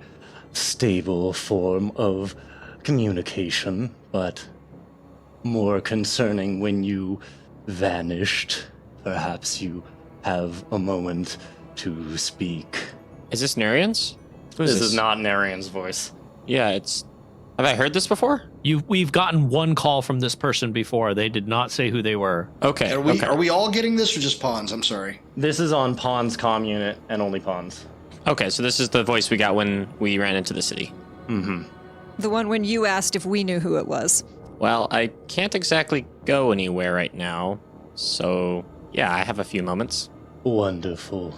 S9: stable form of communication, but more concerning when you vanished. Perhaps you have a moment to speak.
S6: Is this Narian's?
S7: This is not Narian's voice.
S6: Yeah, it's... Have I heard this before?
S1: We've gotten one call from this person before. They did not say who they were.
S6: Okay.
S3: Are we all getting this or just Pawns? I'm sorry.
S7: This is on Pond's comm unit and only Pond's.
S6: Okay, so this is the voice we got when we ran into the city.
S7: Mm-hmm.
S4: The one when you asked if we knew who it was.
S6: Well, I can't exactly go anywhere right now, so yeah, I have a few moments.
S9: Wonderful.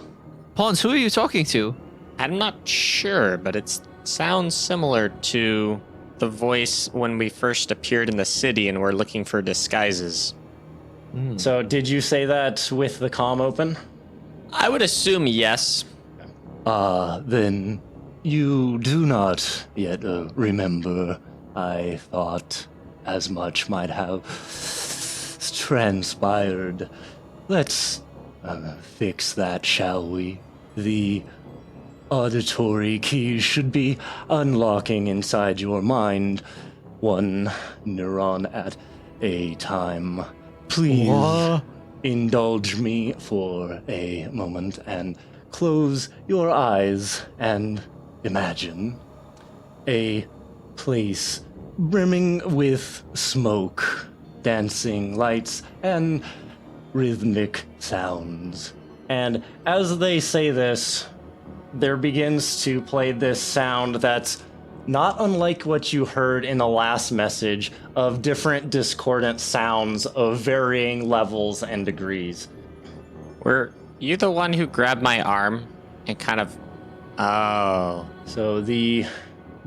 S1: Pawns, who are you talking to?
S6: I'm not sure, but it sounds similar to the voice when we first appeared in the city and were looking for disguises.
S7: So did you say that with the comm open?
S6: I would assume yes.
S9: Then you do not yet remember. I thought as much might have transpired. Let's fix that, shall we? The auditory keys should be unlocking inside your mind, one neuron at a time. Please indulge me for a moment and close your eyes and imagine a place brimming with smoke, dancing lights, and rhythmic sounds. And as they say this, there begins to play this sound that's not unlike what you heard in the last message of different discordant sounds of varying levels and degrees.
S6: Were you the one who grabbed my arm and kind of... Oh.
S7: So the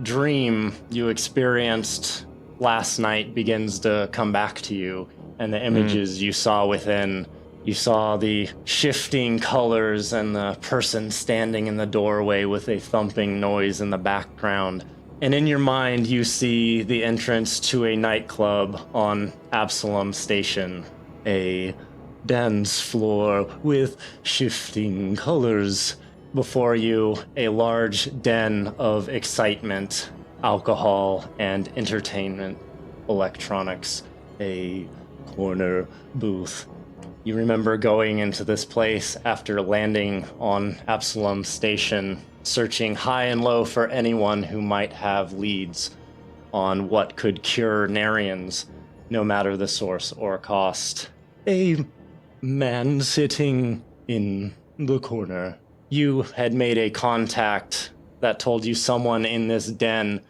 S7: dream you experienced last night begins to come back to you, and the images you saw within. You saw the shifting colors and the person standing in the doorway with a thumping noise in the background. And in your mind, you see the entrance to a nightclub on Absalom Station. A dance floor with shifting colors. Before you, a large den of excitement, alcohol, and entertainment electronics. A corner booth. You remember going into this place after landing on Absalom Station, searching high and low for anyone who might have leads on what could cure Narians, no matter the source or cost. A man sitting in the corner. You had made a contact that told you someone in this den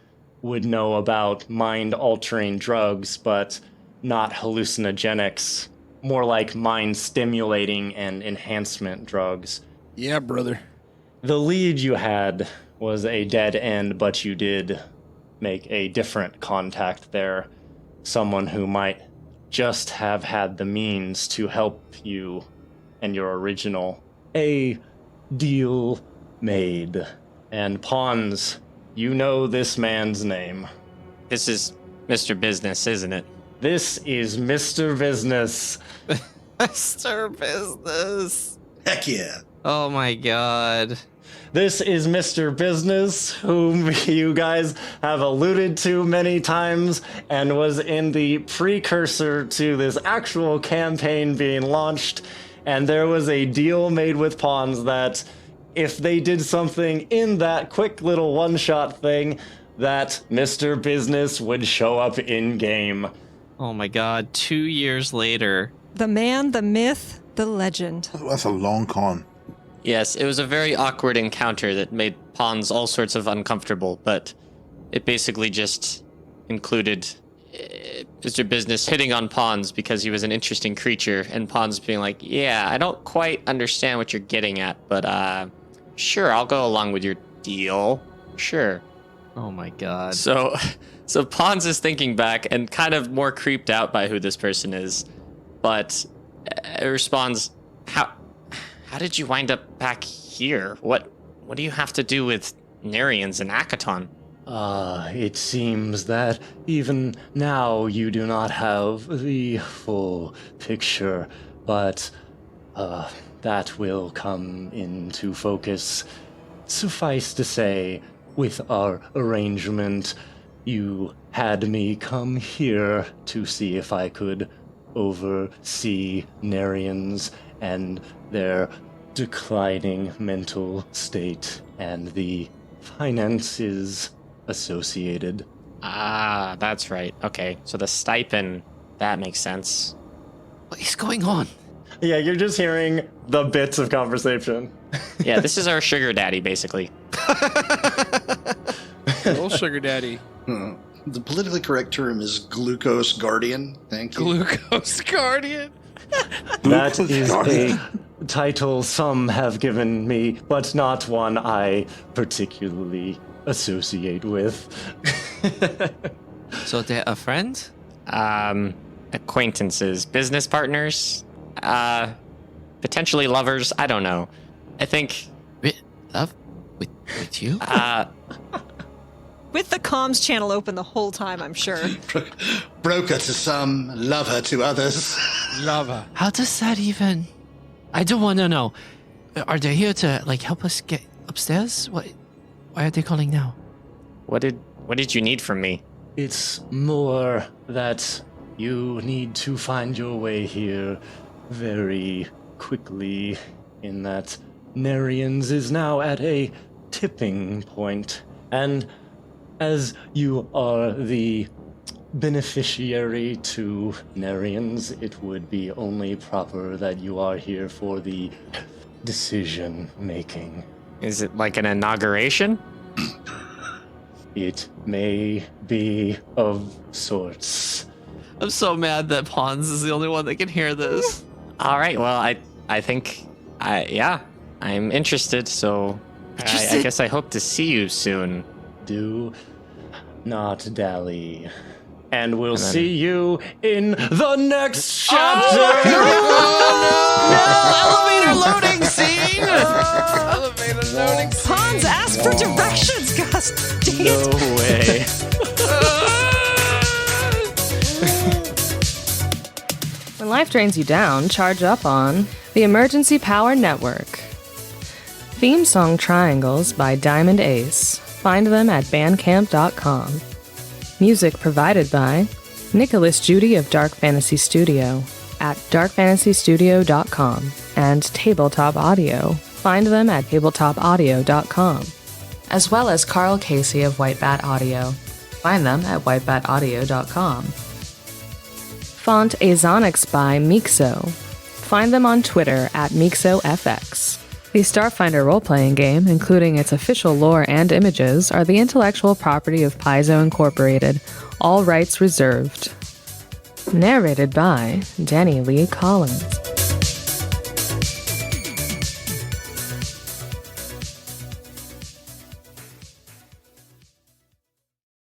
S7: would know about mind-altering drugs, but not hallucinogenics. More like mind-stimulating and enhancement drugs.
S5: Yeah, brother.
S7: The lead you had was a dead end, but you did make a different contact there. Someone who might just have had the means to help you and your original. A deal made. And Pawns, you know this man's name.
S6: This is Mr. Business, isn't it?
S7: This is Mr. Business.
S1: Mr. Business.
S3: Heck yeah.
S1: Oh my god.
S7: This is Mr. Business, whom you guys have alluded to many times and was in the precursor to this actual campaign being launched. And there was a deal made with Pawns that if they did something in that quick little one-shot thing, that Mr. Business would show up in-game.
S1: Oh my god, 2 years later.
S4: The man, the myth, the legend.
S2: That's a long con.
S6: Yes, it was a very awkward encounter that made Pawns all sorts of uncomfortable, but it basically just included Mr. Business hitting on Pawns because he was an interesting creature, and Pawns being like, yeah, I don't quite understand what you're getting at, but sure, I'll go along with your deal. Sure.
S1: Oh my god.
S6: So Pawns is thinking back and kind of more creeped out by who this person is, but responds, How did you wind up back here? What do you have to do with Narians and Akaton?
S7: It seems that even now you do not have the full picture, but that will come into focus. Suffice to say, with our arrangement, you had me come here to see if I could oversee Narians and their declining mental state and the finances associated.
S6: Ah, that's right. Okay, so the stipend, that makes sense.
S1: What is going on?
S7: Yeah, you're just hearing the bits of conversation.
S6: Yeah, this is our sugar daddy, basically.
S5: Little sugar daddy.
S3: The politically correct term is glucose guardian. Thank you.
S5: Glucose guardian.
S7: That is a title some have given me, but not one I particularly associate with.
S1: So they're a friend?
S6: Acquaintances, business partners, potentially lovers. I don't know. I think.
S1: Love? With you?
S4: With the comms channel open the whole time, I'm sure.
S3: Broker to some, lover to others.
S5: Lava.
S1: How does that even... I don't want to know. Are they here to, help us get upstairs? Why are they calling now?
S6: What did you need from me?
S7: It's more that you need to find your way here very quickly, in that Narians is now at a tipping point, and as you are the beneficiary to Narians, it would be only proper that you are here for the decision making.
S6: Is it like an inauguration?
S7: It may be of sorts.
S1: I'm so mad that Pons is the only one that can hear this.
S6: All right. Well, I think, I'm interested. So I guess I hope to see you soon.
S7: Do not dally. And we'll see you in the next chapter!
S1: Elevator loading scene!
S5: Elevator loading.
S4: Pons, ask for directions, Gus. Dang
S7: No
S4: it.
S7: way.
S10: When life drains you down, charge up on the Emergency Power Network. Theme song Triangles by Diamond Ace. Find them at bandcamp.com. Music provided by Nicholas Judy of Dark Fantasy Studio at darkfantasystudio.com and Tabletop Audio. Find them at tabletopaudio.com. As well as Carl Casey of White Bat Audio. Find them at whitebataudio.com. Font Azonics by Mixo. Find them on Twitter at MixoFX. The Starfinder role-playing game, including its official lore and images, are the intellectual property of Paizo Incorporated. All rights reserved. Narrated by Danny Lee Collins.